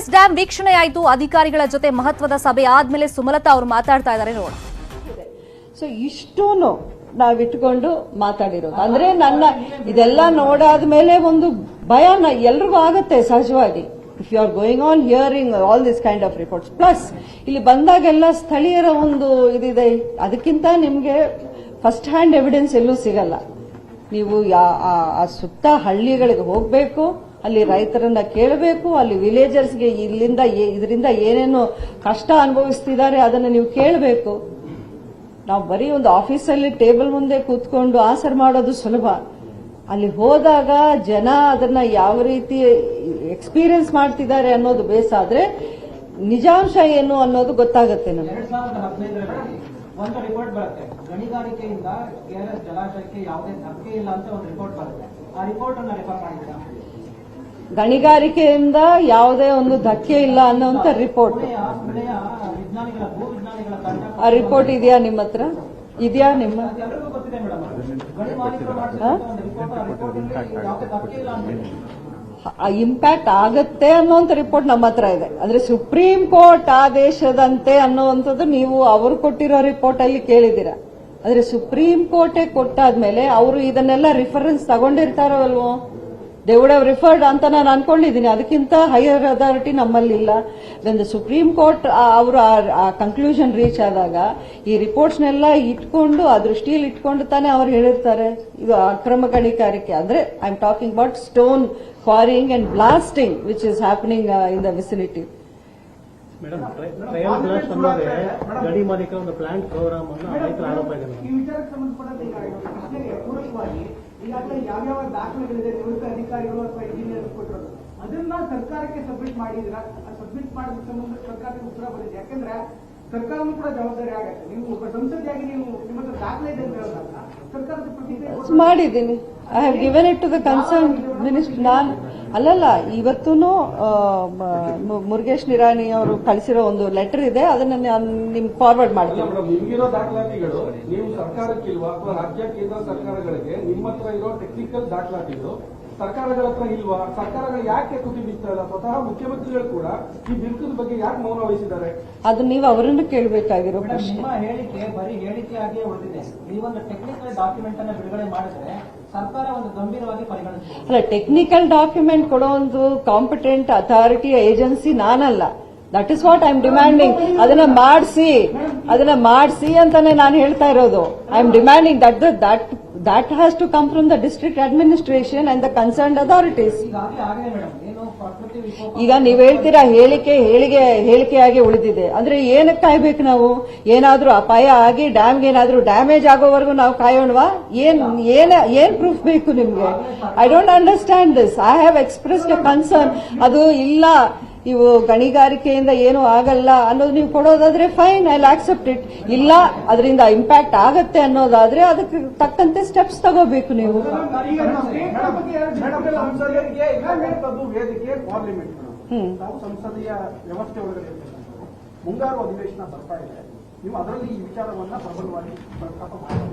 KRS dam ವೀಕ್ಷಣೆ ಆಯಿತು. ಅಧಿಕಾರಿಗಳ ಜೊತೆ ಮಹತ್ವದ ಸಭೆ ಆದ್ಮೇಲೆ ಸುಮಲತಾ ಅವರು ಮಾತಾಡ್ತಾ ಇದ್ದಾರೆ ನೋಡ. ಸೊ ಇಷ್ಟೂನು ನಾವಿಟ್ಕೊಂಡು ಮಾತಾಡಿರೋದು ಅಂದ್ರೆ ನನ್ನ ಇದೆಲ್ಲ ನೋಡಾದ್ಮೇಲೆ ಒಂದು ಭಯ ಎಲ್ರಿಗೂ ಆಗತ್ತೆ ಸಹಜವಾಗಿ. If you are going on hearing all this kind of reports plus ಇಲ್ಲಿ ಬಂದಾಗೆಲ್ಲ ಸ್ಥಳೀಯರ ಒಂದು ಇದಿದೆ. ಅದಕ್ಕಿಂತ ನಿಮ್ಗೆ ಫಸ್ಟ್ ಹ್ಯಾಂಡ್ ಎವಿಡೆನ್ಸ್ ಎಲ್ಲೂ ಸಿಗಲ್ಲ. ನೀವು ಆ ಸುತ್ತ ಹಳ್ಳಿಗಳಿಗೆ ಹೋಗ್ಬೇಕು, ಅಲ್ಲಿ ರೈತರನ್ನ ಕೇಳಬೇಕು, ಅಲ್ಲಿ ವಿಲೇಜರ್ಸ್ಗೆ ಇದರಿಂದ ಏನೇನು ಕಷ್ಟ ಅನುಭವಿಸ್ತಿದ್ದಾರೆ ಅದನ್ನ ನೀವು ಕೇಳಬೇಕು. ನಾವು ಬರೀ ಒಂದು ಆಫೀಸಲ್ಲಿ ಟೇಬಲ್ ಮುಂದೆ ಕೂತ್ಕೊಂಡು ಆನ್ಸರ್ ಮಾಡೋದು ಸುಲಭ. ಅಲ್ಲಿ ಹೋದಾಗ ಜನ ಅದನ್ನ ಯಾವ ರೀತಿ ಎಕ್ಸ್ಪೀರಿಯನ್ಸ್ ಮಾಡ್ತಿದ್ದಾರೆ ಅನ್ನೋದು ಬೇಸಾದ್ರೆ ನಿಜಾಂಶ ಏನು ಅನ್ನೋದು ಗೊತ್ತಾಗುತ್ತೆ ನಮಗೆ. 2015ರಲ್ಲಿ ಒಂದು ರಿಪೋರ್ಟ್ ಬರುತ್ತೆ, ಗಣಿಗಾರಿಕೆಯಿಂದ ಕೆಆರ್ಎಸ್ ಜಲಾಶಯಕ್ಕೆ ಯಾವುದೇ ಧಕ್ಕೆ ಇಲ್ಲ ಅಂತ ಒಂದು ರಿಪೋರ್ಟ್ ಬರುತ್ತೆ. ಆ ರಿಪೋರ್ಟ್ ಅನ್ನು ರೆಫರ್ ಮಾಡಿದ್ದೀರಾ? ಗಣಿಗಾರಿಕೆಯಿಂದ ಯಾವುದೇ ಒಂದು ಧಕ್ಕೆ ಇಲ್ಲ ಅನ್ನೋಂಥ ರಿಪೋರ್ಟ್ ವಿಜ್ಞಾನಿಗಳ ಭೂವಿಜ್ಞಾನಿಗಳ ತಂಡ ಆ ರಿಪೋರ್ಟ್ ಇದೆಯಾ ನಿಮ್ಮ ಹತ್ರ? ಇದೆಯಾ ನಿಮ್ಮ ಎಲ್ಲರಿಗೂ ಗೊತ್ತಿದೆ ಮೇಡಮ್. ಗಣಿ ಮಾಲೀಕರು ಮಾಡಿಸಿದಂತ ಒಂದು ರಿಪೋರ್ಟ್, ಆ ರಿಪೋರ್ಟ್ ಅಲ್ಲಿ ಯಾವುದೇ ಧಕ್ಕೆ ಇಲ್ಲ ಅಂತ ಇಂಪ್ಯಾಕ್ಟ್ ಆಗತ್ತೆ ಅನ್ನೋಂಥ ರಿಪೋರ್ಟ್ ನಮ್ಮ ಹತ್ರ ಇದೆ. ಅಂದ್ರೆ ಸುಪ್ರೀಂ ಕೋರ್ಟ್ ಆದೇಶದಂತೆ ಅನ್ನುವಂಥದ್ದು ನೀವು ಅವರು ಕೊಟ್ಟಿರೋ ರಿಪೋರ್ಟ್ ಅಲ್ಲಿ ಕೇಳಿದ್ದೀರಾ. ಅಂದ್ರೆ ಸುಪ್ರೀಂ ಕೋರ್ಟೇ ಕೊಟ್ಟಾದ್ಮೇಲೆ ಅವರು ಇದನ್ನೆಲ್ಲ ರಿಫರೆನ್ಸ್ ತಗೊಂಡಿರ್ತಾರೋ ಅಲ್ವೋ, ದೇ ವುಡ್ ಹ್ಯಾವ್ ರಿಫರ್ಡ್ ಅಂತ ನಾನು ಅನ್ಕೊಂಡಿದ್ದೀನಿ. ಅದಕ್ಕಿಂತ ಹೈಯರ್ ಅಥಾರಿಟಿ ನಮ್ಮಲ್ಲಿ ಇಲ್ಲ. ದ ಸುಪ್ರೀಂ ಕೋರ್ಟ್ ಅವರು ಆ ಕನ್ಕ್ಲೂಷನ್ ರೀಚ್ ಆದಾಗ ಈ ರಿಪೋರ್ಟ್ಸ್ನೆಲ್ಲ ಇಟ್ಕೊಂಡು ಆ ದೃಷ್ಟಿಯಲ್ಲಿ ಇಟ್ಕೊಂಡು ತಾನೇ ಅವ್ರು ಹೇಳಿರ್ತಾರೆ ಇದು ಅಕ್ರಮ ಗಣಿಗಾರಿಕೆ. ಅಂದ್ರೆ I am talking about stone quarrying and blasting which is happening in the vicinity. Madam, trial blast ಅನ್ನೋದೇ ಗಣಿ ಮಾಲೀಕರ ಒಂದು ಪ್ಲಾಂಟ್ ಪ್ರೋಗ್ರಾಮ್ ಅನ್ನು ರೈತರ ಆರೋಪ ಇದೆ. ಈ ವಿಚಾರಕ್ಕೆ ಸಂಬಂಧಪಟ್ಟಂತೆ ಪ್ರಶ್ನೆಗೆ ಪೂರಕವಾಗಿ ಈಗಾಗಲೇ ಯಾವ್ಯಾವ ದಾಖಲೆಗಳಿದೆ ನಿವೃತ್ತ ಅಧಿಕಾರಿಗಳು ಅಥವಾ ಇಂಜಿನಿಯರ್ ಕೊಟ್ಟಿರೋದು ಅದನ್ನ ಸರ್ಕಾರಕ್ಕೆ ಸಬ್ಮಿಟ್ ಮಾಡಿದಿರಾ? ಸಬ್ಮಿಟ್ ಮಾಡಿದ ಸಂಬಂಧ ಸರ್ಕಾರಕ್ಕೆ ಉತ್ತರ ಬಂದಿದೆ. ಯಾಕಂದ್ರೆ ಸರ್ಕಾರನೂ ಕೂಡ ಜವಾಬ್ದಾರಿ ಆಗತ್ತೆ. ನೀವು ಒಬ್ಬ ಸಂಸದೆಯಾಗಿ ನೀವು ನಿಮ್ಮ ಹತ್ರ ದಾಖಲೆ ಇದೆ ಅಂತ ಹೇಳಿದಾಗ ಸರ್ಕಾರದ ಪ್ರತಿಕ್ರಿಯೆ ಮಾಡಿದ್ದೀನಿ. I have given it to the concern minister. ನಾನು ಅಲ್ಲಲ್ಲ, ಇವತ್ತೂ ಮುರುಗೇಶ್ ನಿರಾಣಿ ಅವರು ಕಳಿಸಿರೋ ಒಂದು ಲೆಟರ್ ಇದೆ, ಅದನ್ನ ನಾನು ನಿಮ್ಗೆ ಫಾರ್ವರ್ಡ್ ಮಾಡ್ತೀನಿ. ನಿಮಗಿರೋ ದಾಖಲಾತಿಗಳು ನೀವು ಸರ್ಕಾರಕ್ಕಿಲ್ವಾ ಅಥವಾ ರಾಜ್ಯ ಕೇಂದ್ರ ಸರ್ಕಾರಗಳಿಗೆ ನಿಮ್ಮ ಹತ್ರ ಇರೋ ಟೆಕ್ನಿಕಲ್ ದಾಖಲಾತಿಗಳು ಸರ್ಕಾರಗಳ ಹತ್ರ ಇಲ್ವಾ? ಸರ್ಕಾರಗಳು ಯಾಕೆ ತುಟಿ ಬಿಡ್ತಾ ಇಲ್ಲ? ಸ್ವತಃ ಮುಖ್ಯಮಂತ್ರಿಗಳು ಕೂಡ ಈ ಬಿರುಕದ ಬಗ್ಗೆ ಯಾಕೆ ಮೌನ ವಹಿಸಿದ್ದಾರೆ? ಅದು ನೀವು ಅವರನ್ನು ಕೇಳಬೇಕಾಗಿರೋ ಪ್ರಶ್ನೆ. ನಿಮ್ಮ ಹೇಳಿಕೆ ಬರೀ ಹೇಳಿಕೆಯಾಗಿಯೇ ಉಳಿದಿದೆ. ನೀವೊಂದು ಟೆಕ್ನಿಕಲ್ ಡಾಕ್ಯುಮೆಂಟ್ ಅನ್ನು ಬಿಡುಗಡೆ ಮಾಡಿದ್ರೆ ಸರ್ಕಾರ ಒಂದು ಗಂಭೀರವಾಗಿ ಪರಿಗಣಿಸುತ್ತೆ. ಅಲ್ಲ, ಟೆಕ್ನಿಕಲ್ ಡಾಕ್ಯುಮೆಂಟ್ ಕೊಡೋ ಒಂದು ಕಾಂಪಿಟೆಂಟ್ ಅಥಾರಿಟಿ ಏಜೆನ್ಸಿ ನಾನಲ್ಲ. That is what I am demanding. ಅದನ್ನ ಮಾಡಿಸಿ ಅಂತಾನೆ ನಾನು ಹೇಳ್ತಾ ಇರೋದು. I am demanding that has to come from the district administration and the concerned authorities. ಈಗಾಗಲೇ ಆಗಿದೆ ಮೇಡಮ್. ಏನು ಪ್ರಕೃತಿ ವಿಕೋಪ ಈಗ ನೀವ್ ಹೇಳ್ತೀರಾ ಹೇಳಿಕೆಯಾಗಿ ಉಳಿದಿದೆ ಅಂದ್ರೆ ಏನಕ್ಕೆ ಕಾಯ್ಬೇಕು ನಾವು? ಏನಾದ್ರೂ ಅಪಾಯ ಆಗಿ ಡ್ಯಾಮ್ಗೆ ಏನಾದ್ರೂ ಡ್ಯಾಮೇಜ್ ಆಗೋವರೆಗೂ ನಾವು ಕಾಯೋಣವಾ? ಏನ್ ಪ್ರೂಫ್ ಬೇಕು ನಿಮ್ಗೆ? I don't understand this. I have expressed a concern. ಅದು ಇಲ್ಲ, ಇವು ಗಣಿಗಾರಿಕೆಯಿಂದ ಏನು ಆಗಲ್ಲ ಅನ್ನೋದು ನೀವು ಕೊಡೋದಾದ್ರೆ fine, I will accept it. ಇಲ್ಲ, ಅದರಿಂದ ಇಂಪ್ಯಾಕ್ಟ್ ಆಗತ್ತೆ ಅನ್ನೋದಾದ್ರೆ ಅದಕ್ಕೆ ತಕ್ಕಂತೆ ಸ್ಟೆಪ್ಸ್ ತಗೋಬೇಕು ನೀವು. ಸಂಸದರಿಗೆ ವೇದಿಕೆ ಪಾರ್ಲಿಮೆಂಟ್ ನಾವು ಸಂಸದೀಯ ವ್ಯವಸ್ಥೆ ಒಳಗಡೆ ಮುಂಗಾರು ಅಧಿವೇಶನ ಬರ್ತಾ ಇದೆ. ನೀವು ಅದರಲ್ಲಿ ಈ ವಿಚಾರವನ್ನ ಪ್ರಬಲವಾಗಿ ಪ್ರಸ್ತಾಪ ಮಾಡಿ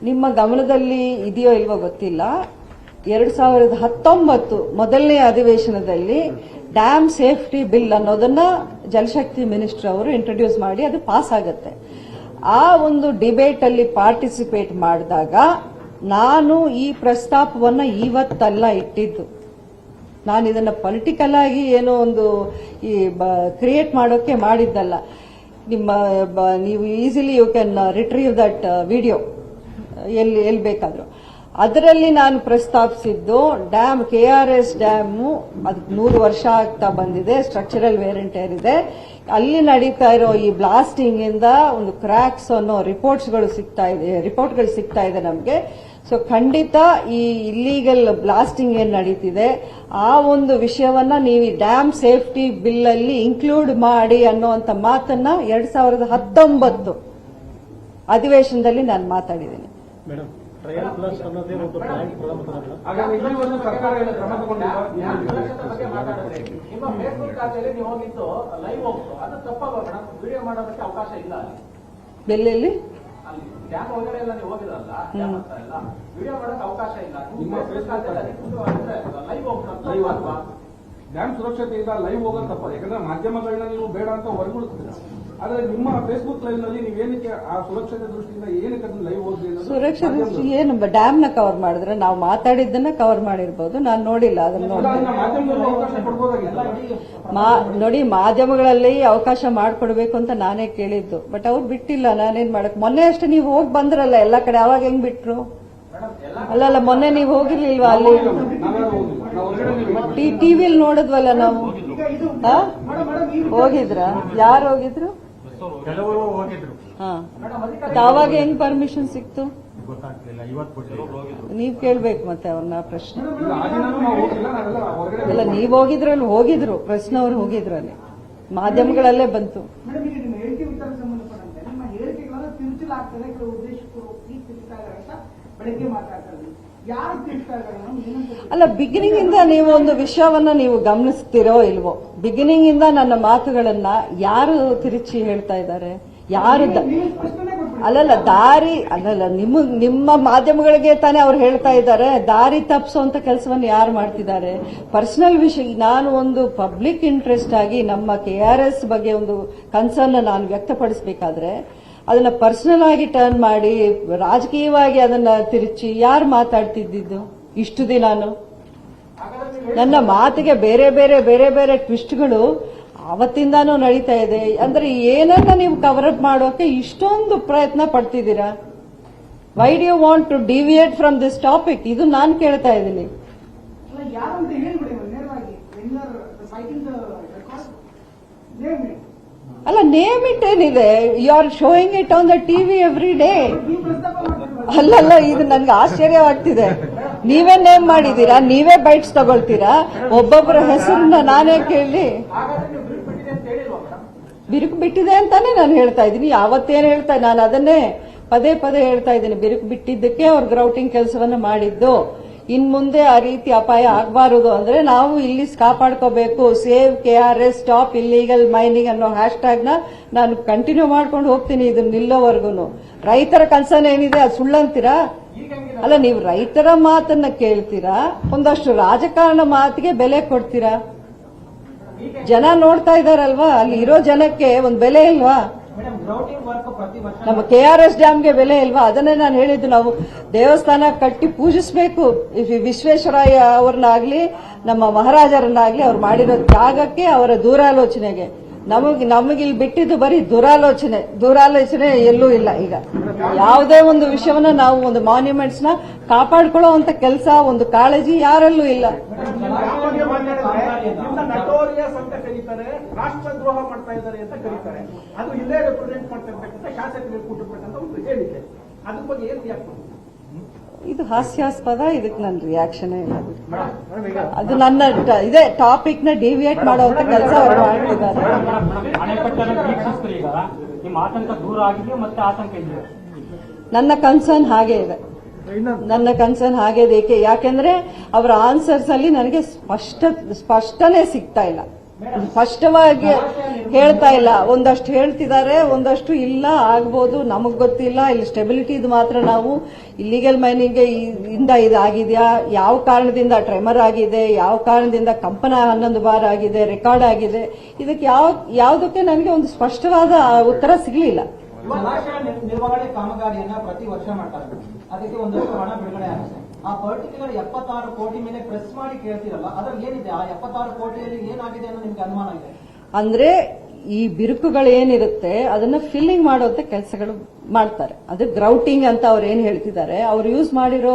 ನಿಮ್ಮ ಗಮನದಲ್ಲಿ ಇದೆಯೋ ಇಲ್ವೋ ಗೊತ್ತಿಲ್ಲ. 2019 ಮೊದಲನೇ ಅಧಿವೇಶನದಲ್ಲಿ ಡ್ಯಾಮ್ ಸೇಫ್ಟಿ ಬಿಲ್ ಅನ್ನೋದನ್ನ ಜಲಶಕ್ತಿ ಮಿನಿಸ್ಟರ್ ಅವರು ಇಂಟ್ರೊಡ್ಯೂಸ್ ಮಾಡಿ ಅದು ಪಾಸ್ ಆಗುತ್ತೆ. ಆ ಒಂದು ಡಿಬೇಟ್ ಅಲ್ಲಿ ಪಾರ್ಟಿಸಿಪೇಟ್ ಮಾಡಿದಾಗ ನಾನು ಈ ಪ್ರಸ್ತಾಪವನ್ನ ಇವತ್ತಲ್ಲ ಇಟ್ಟಿದ್ದು. ನಾನು ಇದನ್ನ ಪೊಲಿಟಿಕಲ್ ಆಗಿ ಏನೋ ಒಂದು ಕ್ರಿಯೇಟ್ ಮಾಡೋಕೆ ಮಾಡಿದ್ದಲ್ಲ. ನೀವು easily you can retrieve that video ಎಲ್ಲಿ ಬೇಕಾದ್ರೂ. ಅದರಲ್ಲಿ ನಾನು ಪ್ರಸ್ತಾಪಿಸಿದ್ದು ಡ್ಯಾಮ್ KRS ಡ್ಯಾಮು ಅದಕ್ಕೆ 100 ವರ್ಷ ಆಗ್ತಾ ಬಂದಿದೆ, ಸ್ಟ್ರಕ್ಚರಲ್ ವೇರ್ ಅಂಡ್ ಟೇರ್ ಇದೆ. ಅಲ್ಲಿ ನಡೀತಾ ಇರೋ ಈ ಬ್ಲಾಸ್ಟಿಂಗ್ ಇಂದ ಒಂದು ಕ್ರ್ಯಾಕ್ಸ್ ಅನ್ನೋ ರಿಪೋರ್ಟ್ಗಳು ಸಿಗ್ತಾ ಇದೆ ನಮಗೆ. ಸೊ ಖಂಡಿತ ಈ ಇಲ್ಲೀಗಲ್ ಬ್ಲಾಸ್ಟಿಂಗ್ ಏನ್ ನಡೀತಿದೆ ಆ ಒಂದು ವಿಷಯವನ್ನ ನೀವು ಡ್ಯಾಮ್ ಸೇಫ್ಟಿ ಬಿಲ್ ಅಲ್ಲಿ ಇನ್ಕ್ಲೂಡ್ ಮಾಡಿ ಅನ್ನುವಂತ ಮಾತನ್ನ 2019 ಅಧಿವೇಶನದಲ್ಲಿ ನಾನು ಮಾತಾಡಿದ್ದೀನಿ. ಮೇಡಮ್, ಟ್ರಯಲ್ ಬ್ಲಾಸ್ಟ್ ಅನ್ನೋದೇ ಒಂದು ಪ್ಲಾಂಟ್ ಪ್ರೋಗ್ರಾಮ್. ಹಾಗಾಗಿ ಇಲ್ಲಿವರೆಗೂ ಸರ್ಕಾರ ಏನು ಕ್ರಮ ತಗೊಂಡಿಲ್ಲ? ನಿಮ್ಮ ಫೇಸ್ಬುಕ್ ಖಾತೆಯಲ್ಲಿ ನೀವು ಹೋಗಿದ್ದು ಲೈವ್ ಹೋಗ್ತು, ಅದು ತಪ್ಪಾಗ ಮೇಡಮ್. ವಿಡಿಯೋ ಮಾಡೋದಕ್ಕೆ ಅವಕಾಶ ಇಲ್ಲ. ಬೆಲ್ಲೆಲ್ಲಿ ಅಲ್ಲಿ ಡ್ಯಾಮ್ ಒಳಗಡೆ ಎಲ್ಲ ನೀವು ಹೋಗಿರಲ್ಲ, ಡ್ಯಾಮ್ ಹತ್ರ ಎಲ್ಲ ವಿಡಿಯೋ ಮಾಡೋಕೆ ಅವಕಾಶ ಇಲ್ಲ. ನಿಮ್ಮ ಫೇಸ್ಬುಕ್ ಖಾತೆಯಲ್ಲಿ ಲೈವ್ ಹೋಗ್ತು. ಡ್ಯಾಮ್ ಸುರಕ್ಷತೆಯಿಂದ ಲೈವ್ ಹೋಗೋದು ತಪ್ಪಲ್ಲ, ಯಾಕಂದ್ರೆ ಮಾಧ್ಯಮಗಳನ್ನ ನೀವು ಬೇಡ ಅಂತ ಹೊರಗುಡ್ತೀರಾ. ಆದ್ರೆ ನಿಮ್ಮ ಫೇಸ್ಬುಕ್ ಲೈವ್ ನಲ್ಲಿ ನೀವೇನಕ್ಕೆ ಆ ಸುರಕ್ಷತೆ ದೃಷ್ಟಿಯಿಂದ ಏನಕ್ಕೆ ಅದನ್ನ ಲೈವ್ ಹೋದ್ರಿ ಅನ್ನೋದು ಸುರಕ್ಷತೆ ದೃಷ್ಟಿ ಏನು ಡ್ಯಾಮ್ ನ ಕವರ್ ಮಾಡಿದ್ರೆ ನಾವು ಮಾತಾಡಿದ್ದನ್ನ ಕವರ್ ಮಾಡಿರ್ಬೋದು, ನಾನು ನೋಡಿಲ್ಲ ಅದನ್ನ ಅದನ್ನ ಮಾಧ್ಯಮದಲ್ಲಿ ಅವಕಾಶ ಕೊಡ್ಬೋದಾಗಿಲ್ಲ. ನೋಡಿ, ಮಾಧ್ಯಮಗಳಲ್ಲಿ ಅವಕಾಶ ಮಾಡ್ಕೊಡ್ಬೇಕು ಅಂತ ನಾನೇ ಕೇಳಿದ್ದು, ಬಟ್ ಅವ್ರು ಬಿಟ್ಟಿಲ್ಲ. ನಾನೇನ್ ಮಾಡಕ್, ಮೊನ್ನೆ ಅಷ್ಟೇ ನೀವು ಹೋಗಿ ಬಂದ್ರಲ್ಲ ಎಲ್ಲ ಕಡೆ, ಅವಾಗ ಹೆಂಗ್ ಬಿಟ್ರು? ಅಲ್ಲಲ್ಲ, ಮೊನ್ನೆ ನೀವು ಹೋಗಿರ್ಲಿಲ್ವಾ ಅಲ್ಲಿ? ಟಿವಿಲ್ ನೋಡಿದ್ವಲ್ಲ ನಾವು. ಹೋಗಿದ್ರ? ಯಾರು ಹೋಗಿದ್ರು? ಕೆಲವರು ಹೋಗಿದ್ರು, ಹಾ, ಅವಾಗ ಹೆಂಗ್ ಪರ್ಮಿಷನ್ ಸಿಕ್ತು? ಗೊತ್ತಾಗ್ಲಿಲ್ಲ. ಇವತ್ತು ನೀವ್ ಕೇಳ್ಬೇಕು ಮತ್ತೆ ಅವ್ರನ್ನ ಪ್ರಶ್ನೆ. ನಾವು ಹೋಗಿಲ್ಲ, ನಾವೆಲ್ಲ ಹೊರಗಡೆ ಇಲ್ಲ, ನೀವ್ ಹೋಗಿದ್ರಲ್ಲಿ ಹೋಗಿದ್ರು, ಪ್ರಶ್ನವ್ರು ಹೋಗಿದ್ರು ಅಲ್ಲಿ, ಮಾಧ್ಯಮಗಳಲ್ಲೇ ಬಂತು. ಮೇಡಮ್, ಈಗ ನಿಮ್ಮ ಹೇಳಿಕೆ ವಿಚಾರ ಸಂಬಂಧಪಟ್ಟಂತೆ ನಿಮ್ಮ ಹೇಳಿಕೆಗಳನ್ನು ತಿರುಚಲಾಗ್ತದೆ, ಕೆಲವು ಉದ್ದೇಶಪೂರ್ವಕ ತಿರುಚ್ತಾ ಇದ್ದಾರೆ ಅಂತ ಬೆಳಗ್ಗೆ ಮಾತಾಡ್ತಾರೆ. ಯಾರು ತಿರುಚ್ತಾ ಇದ್ದಾರೆ ನಾವು ಏನಂತ? ಅಲ್ಲ, ಬಿಗಿನಿಂಗ್ ಇಂದ ನೀವು ಒಂದು ವಿಷಯವನ್ನ ನೀವು ಗಮನಿಸ್ತಿರೋ ಇಲ್ವೋ? ಬಿಗಿನಿಂಗ್ ಇಂದ ನನ್ನ ಮಾತುಗಳನ್ನ ಯಾರು ತಿರುಚಿ ಹೇಳ್ತಾ ಇದ್ದಾರೆ? ಯಾರು ಅಲ್ಲಲ್ಲ, ದಾರಿ ಅಲ್ಲಲ್ಲ, ನಿಮ್ಮ ಮಾಧ್ಯಮಗಳಿಗೆ ತಾನೇ ಅವ್ರು ಹೇಳ್ತಾ ಇದ್ದಾರೆ. ದಾರಿ ತಪ್ಪಿಸುವಂತ ಕೆಲಸವನ್ನು ಯಾರು ಮಾಡ್ತಿದ್ದಾರೆ? ಪರ್ಸನಲ್ ವಿಷಯ. ನಾನು ಒಂದು ಪಬ್ಲಿಕ್ ಇಂಟ್ರೆಸ್ಟ್ ಆಗಿ ನಮ್ಮ KRS ಬಗ್ಗೆ ಒಂದು ಕನ್ಸರ್ನ್ ನಾನು ವ್ಯಕ್ತಪಡಿಸಬೇಕಾದ್ರೆ ಅದನ್ನ ಪರ್ಸನಲ್ ಆಗಿ ಟರ್ನ್ ಮಾಡಿ ರಾಜಕೀಯವಾಗಿ ಅದನ್ನ ತಿರುಚಿ ಯಾರು ಮಾತಾಡ್ತಿದ್ದು ಇಷ್ಟು ದಿನಾನು? ನನ್ನ ಮಾತಿಗೆ ಬೇರೆ ಬೇರೆ ಬೇರೆ ಬೇರೆ ಟ್ವಿಸ್ಟ್ಗಳು ಅವತ್ತಿಂದಾನು ನಡೀತಾ ಇದೆ. ಅಂದ್ರೆ ಏನನ್ನ ನೀವು ಕವರ್ ಅಪ್ ಮಾಡೋಕೆ ಇಷ್ಟೊಂದು ಪ್ರಯತ್ನ ಪಡ್ತಿದ್ದೀರಾ? Why do you want to deviate from this topic? ಇದು ನಾನು ಕೇಳ್ತಾ ಇದ್ದೀನಿ. ಅಲ್ಲ, ಯಾರು ಅಂತ ಹೇಳ್ಬಿಡಿ ನೇರವಾಗಿ. Fighting record name it. ಅಲ್ಲ, ನೇಮ್ ಇಟ್ ಏನಿದೆ? You are showing it on the TV every day. ನೀವು ಪ್ರಸ್ತಾಪ ಮಾಡ್ತಿರಲ್ಲ. ಅಲ್ಲಲ್ಲ, ಇದು ನನ್ಗೆ ಆಶ್ಚರ್ಯವಾಗ್ತಿದೆ. ನೀವೇ ನೇಮ್ ಮಾಡಿದೀರಾ, ನೀವೇ ಬೈಟ್ಸ್ ತಗೊಳ್ತೀರಾ. ಒಬ್ಬೊಬ್ಬರ ಹೆಸರನ್ನ ನಾನೇ ಕೇಳಿ ಹಾಗಾದ್ರೆ ನೀವು ಬಿರುಕು ಬಿಟ್ಟಿದೆ ಅಂತ ಹೇಳಿಲ್ವಾ ಮೇಡಮ್? ಬಿರುಕು ಬಿಟ್ಟಿದೆ ಅಂತಾನೆ ನಾನು ಹೇಳ್ತಾ ಇದ್ದೀನಿ. ಯಾವತ್ತೇನು ಹೇಳ್ತಾ, ನಾನು ಅದನ್ನೇ ಪದೇ ಪದೇ ಹೇಳ್ತಾ ಇದ್ದೀನಿ. ಬಿರುಕು ಬಿಟ್ಟಿದ್ದಕ್ಕೆ ಅವ್ರು ಗ್ರೌಟಿಂಗ್ ಕೆಲಸವನ್ನ ಮಾಡಿದ್ದು. ಇನ್ ಮುಂದೆ ಆ ರೀತಿ ಅಪಾಯ ಆಗಬಾರದು ಅಂದ್ರೆ ನಾವು ಇಲ್ಲಿ ಕಾಪಾಡ್ಕೋಬೇಕು. Save KRS, stop illegal mining ಅನ್ನೋ ಹ್ಯಾಶ್ಟ್ಯಾಗ್ ನ ನಾನು ಕಂಟಿನ್ಯೂ ಮಾಡ್ಕೊಂಡು ಹೋಗ್ತೀನಿ, ಇದು ನಿಲ್ಲೋವರೆಗೂ. ರೈತರ ಕನ್ಸರ್ನ್ ಏನಿದೆ ಅದು ಸುಳ್ಳಂತೀರಾ? ಅಲ್ಲ, ನೀವು ರೈತರ ಮಾತನ್ನ ಕೇಳ್ತೀರಾ, ಒಂದಷ್ಟು ರಾಜಕಾರಣ ಮಾತಿಗೆ ಬೆಲೆ ಕೊಡ್ತೀರಾ? ಜನ ನೋಡ್ತಾ ಇದಾರಲ್ವಾ, ಅಲ್ಲಿ ಇರೋ ಜನಕ್ಕೆ ಒಂದು ಬೆಲೆ ಇಲ್ವಾ? ಮೇಡಮ್, ಗ್ರೌಟಿಂಗ್ ವರ್ಕ್ ಪ್ರತಿ ವರ್ಷ ನಮ್ಮ KRS ಡ್ಯಾಮ್ಗೆ ಬೆಲೆ ಇಲ್ವಾ? ಅದನ್ನೇ ನಾನು ಹೇಳಿದ್ದು. ನಾವು ದೇವಸ್ಥಾನ ಕಟ್ಟಿ ಪೂಜಿಸಬೇಕು. ವಿಶ್ವೇಶ್ವರಯ್ಯ ಅವ್ರನ್ನಾಗ್ಲಿ ನಮ್ಮ ಮಹಾರಾಜರನ್ನಾಗ್ಲಿ ಅವ್ರು ಮಾಡಿರೋ ತ್ಯಾಗಕ್ಕೆ, ಅವರ ದೂರಾಲೋಚನೆಗೆ. ನಮಗೆ ಇಲ್ಲಿ ಬಿಟ್ಟಿದ್ದು ಬರೀ ದುರಾಲೋಚನೆ ಎಲ್ಲೂ ಇಲ್ಲ. ಈಗ ಯಾವುದೇ ಒಂದು ವಿಷಯವನ್ನ ನಾವು ಒಂದು ಮಾನ್ಯುಮೆಂಟ್ಸ್ ನ ಕಾಪಾಡ್ಕೊಳ್ಳೋ ಅಂತ ಕೆಲಸ, ಒಂದು ಕಾಳಜಿ ಯಾರಲ್ಲೂ ಇಲ್ಲ. ನಟೋರಿಯಸ್ ಅಂತ ಕರೀತಾರೆ, ರಾಷ್ಟ್ರದ್ರೋಹ ಮಾಡ್ತಾ ಇದ್ದಾರೆ ಅಂತ ಕರೀತಾರೆ. ಅದು ಇಲ್ಲೇ ರೆಪ್ರೆಸೆಂಟ್ ಮಾಡ್ತಾ ಇರ್ತಕ್ಕಂಥ ಶಾಸಕರಿಗೆ ಕೊಟ್ಟಿರ್ತಕ್ಕಂಥ ಒಂದು ಹೇಳಿಕೆ. ಅದ್ರ ಬಗ್ಗೆ ಏನು ರಿಯಾಕ್ಟ್? ಇದು ಹಾಸ್ಯಾಸ್ಪದ. ಇದಕ್ಕೆ ನನ್ನ ರಿಯಾಕ್ಷನ್ ಇಲ್ಲ. ಅದು ನನ್ನ ಇದೇ ಟಾಪಿಕ್ ನ ಡಿವಿಯೇಟ್ ಮಾಡುವಂತ ಕೆಲಸ ಅವರು ಮಾಡ್ತಿದ್ದಾರೆ. ಅಣೆಕಟ್ಟನ್ನು ವೀಕ್ಷಿಸಿದ್ರೆ ಈಗ ನಿಮ್ಮ ಆತಂಕ ದೂರ ಆಗಿದೆ, ಮತ್ತೆ ಆತಂಕ ಇದೆ. ನನ್ನ ಕನ್ಸರ್ನ್ ಹಾಗೆ ಇದೆ. ಯಾಕೆಂದ್ರೆ ಅವರ ಆನ್ಸರ್ಸ್ ಅಲ್ಲಿ ನನಗೆ ಸ್ಪಷ್ಟನೆ ಸಿಗ್ತಾ ಇಲ್ಲ. ಸ್ಪಷ್ಟವಾಗಿ ಹೇಳ್ತಾ ಇಲ್ಲ. ಒಂದಷ್ಟು ಹೇಳ್ತಿದ್ದಾರೆ, ಒಂದಷ್ಟು ಇಲ್ಲ ಆಗ್ಬೋದು, ನಮಗ್ ಗೊತ್ತಿಲ್ಲ. ಇಲ್ಲಿ ಸ್ಟೆಬಿಲಿಟಿ ಇದು ಮಾತ್ರ ನಾವು ಇಲ್ಲಿಗಲ್ ಮೈನಿಂಗ್ ಇಂದ ಇದಾಗಿದೆಯಾ, ಯಾವ ಕಾರಣದಿಂದ ಟ್ರೆಮರ್ ಆಗಿದೆ, ಯಾವ ಕಾರಣದಿಂದ ಕಂಪನ 11 ಬಾರ್ ಆಗಿದೆ, ರೆಕಾರ್ಡ್ ಆಗಿದೆ, ಇದಕ್ಕೆ ಯಾವುದಕ್ಕೆ ನನಗೆ ಒಂದು ಸ್ಪಷ್ಟವಾದ ಉತ್ತರ ಸಿಗಲಿಲ್ಲ. ಜಲಾಶಯ ನಿರ್ವಹಣೆ ಕಾಮಗಾರಿಯನ್ನ ಪ್ರತಿ ವರ್ಷ ಮಾಡ್ತಾರೆ. ಅದಕ್ಕೆ ಒಂದಷ್ಟು ಹಣ ಬಿಡುಗಡೆ ಆಗುತ್ತೆ. ಆ ಪರ್ಟಿಕ್ಯುಲರ್ 76 ಕೋಟಿ ಮೇಲೆ ಪ್ರೆಸ್ ಮಾಡಿ ಕೇಳ್ತಿರಲ್ಲ, ಅದ್ರಲ್ಲಿ ಏನಿದೆ? ಆ 76 ಕೋಟಿಯಲ್ಲಿ ಏನಾಗಿದೆ ಅನ್ನೋ ನಿಮ್ಗೆ ಅನುಮಾನ ಇದೆ? ಅಂದ್ರೆ ಈ ಬಿರುಕುಗಳೇನಿರುತ್ತೆ ಅದನ್ನ ಫಿಲ್ಲಿಂಗ್ ಮಾಡುವಂತ ಕೆಲಸಗಳು ಮಾಡ್ತಾರೆ. ಅದು ಗ್ರೌಟಿಂಗ್ ಅಂತ ಅವ್ರು ಏನ್ ಹೇಳ್ತಿದ್ದಾರೆ, ಅವ್ರು ಯೂಸ್ ಮಾಡಿರೋ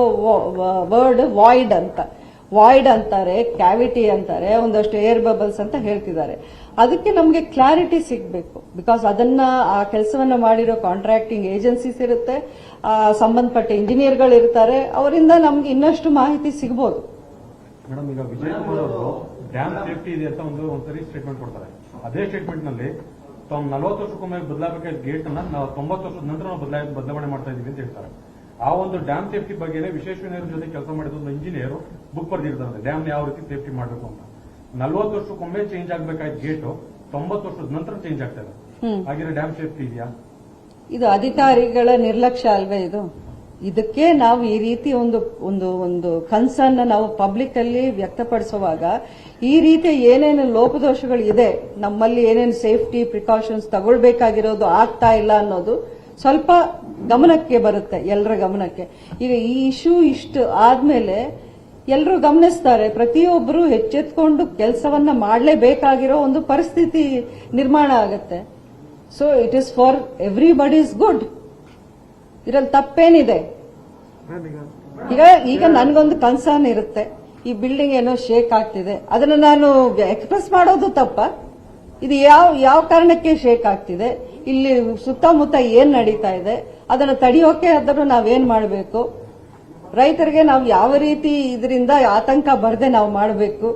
ವರ್ಡ್ ವಾಯ್ಡ್ ಅಂತಾರೆ, ಕ್ಯಾವಿಟಿ ಅಂತಾರೆ, ಒಂದಷ್ಟು ಏರ್ ಬಬಲ್ಸ್ ಅಂತ ಹೇಳ್ತಿದ್ದಾರೆ. ಅದಕ್ಕೆ ನಮಗೆ ಕ್ಲಾರಿಟಿ ಸಿಗಬೇಕು. ಬಿಕಾಸ್ ಅದನ್ನ ಆ ಕೆಲಸವನ್ನ ಮಾಡಿರೋ ಕಾಂಟ್ರಾಕ್ಟಿಂಗ್ ಏಜೆನ್ಸೀಸ್ ಇರುತ್ತೆ, ಸಂಬಂಧಪಟ್ಟ ಇಂಜಿನಿಯರ್ಗಳು ಇರ್ತಾರೆ, ಅವರಿಂದ ನಮ್ಗೆ ಇನ್ನಷ್ಟು ಮಾಹಿತಿ ಸಿಗಬಹುದು. ಮೇಡಮ್, ಈಗ ವಿಜಯಕುಮಾರ್ ಅವರು ಡ್ಯಾಮ್ ಸೇಫ್ಟಿ ಇದೆ ಅಂತ ಒಂದ್ಸರಿ ಸ್ಟೇಟ್ಮೆಂಟ್ ಕೊಡ್ತಾರೆ. ಅದೇ ಸ್ಟೇಟ್ಮೆಂಟ್ ನಲ್ಲಿ ತಾವು 40 ವರ್ಷಕ್ಕೊಮ್ಮೆ ಬದಲಾಗಬೇಕಾದ ಗೇಟ್ ಅನ್ನ ನಾವು 90 ವರ್ಷದ ನಂತರ ನಾವು ಬದಲಾವಣೆ ಮಾಡ್ತಾ ಇದೀವಿ ಅಂತ ಹೇಳ್ತಾರೆ. ಆ ಒಂದು ಡ್ಯಾಮ್ ಸೇಫ್ಟಿ ಬಗ್ಗೆ ವಿಶ್ವೇಶ್ವರಯ್ಯರ ಜೊತೆ ಕೆಲಸ ಮಾಡಿದ ಒಂದು ಇಂಜಿನಿಯರ್ ಬುಕ್ ಬರೆದಿರ್ತಾರೆ, ಡ್ಯಾಮ್ ಯಾವ ರೀತಿ ಸೇಫ್ಟಿ ಮಾಡಬೇಕು ಅಂತ. 40 ವರ್ಷಕ್ಕೊಮ್ಮೆ ಚೇಂಜ್ ಆಗಬೇಕಾದ ಗೇಟ್ 90 ವರ್ಷದ ನಂತರ ಚೇಂಜ್ ಆಗ್ತಾ ಇದೆ. ಹಾಗೆ ಡ್ಯಾಮ್ ಸೇಫ್ಟಿ ಇದೆಯಾ? ಇದು ಅಧಿಕಾರಿಗಳ ನಿರ್ಲಕ್ಷ್ಯ ಅಲ್ವೇ? ಇದು ಇದಕ್ಕೆ ನಾವು ಈ ರೀತಿ ಒಂದು ಒಂದು ಒಂದು ಕನ್ಸರ್ನ್ ನಾವು ಪಬ್ಲಿಕ್ ಅಲ್ಲಿ ವ್ಯಕ್ತಪಡಿಸುವಾಗ ಈ ರೀತಿಯ ಏನೇನು ಲೋಪದೋಷಗಳು ಇದೆ, ನಮ್ಮಲ್ಲಿ ಏನೇನು ಸೇಫ್ಟಿ ಪ್ರಿಕಾಷನ್ಸ್ ತಗೊಳ್ಬೇಕಾಗಿರೋದು ಆಗ್ತಾ ಇಲ್ಲ ಅನ್ನೋದು ಸ್ವಲ್ಪ ಗಮನಕ್ಕೆ ಬರುತ್ತೆ, ಎಲ್ಲರ ಗಮನಕ್ಕೆ. ಈಗ ಈ ಇಶ್ಯೂ ಇಷ್ಟು ಆದ್ಮೇಲೆ ಎಲ್ಲರೂ ಗಮನಿಸ್ತಾರೆ, ಪ್ರತಿಯೊಬ್ಬರು ಎಚ್ಚೆತ್ಕೊಂಡು ಕೆಲಸವನ್ನ ಮಾಡಲೇಬೇಕಾಗಿರೋ ಒಂದು ಪರಿಸ್ಥಿತಿ ನಿರ್ಮಾಣ ಆಗುತ್ತೆ. So it is for everybody is good. ಇದರಲ್ಲಿ ತಪ್ಪೇನಿದೆ? ಈಗ ನನಗೊಂದು ಕನ್ಸರ್ನ್ ಇರುತ್ತೆ, ಈ ಬಿಲ್ಡಿಂಗ್ ಏನೋ ಶೇಕ್ ಆಗ್ತಿದೆ, ಅದನ್ನ ನಾನು ಎಕ್ಸ್ಪ್ರೆಸ್ ಮಾಡೋದು ತಪ್ಪ? ಇದು ಯಾವ ಕಾರಣಕ್ಕೆ ಶೇಕ್ ಆಗ್ತಿದೆ, ಇಲ್ಲಿ ಸುತ್ತಮುತ್ತ ಏನ್ ನಡೀತಾ ಇದೆ, ಅದನ್ನ ತಡೆಯೋಕೆ ಆದರೂ ನಾವೇನ್ ಮಾಡಬೇಕು, ರೈತರಿಗೆ ನಾವು ಯಾವ ರೀತಿ ಇದರಿಂದ ಆತಂಕ ಬರದೆ ನಾವು ಮಾಡಬೇಕು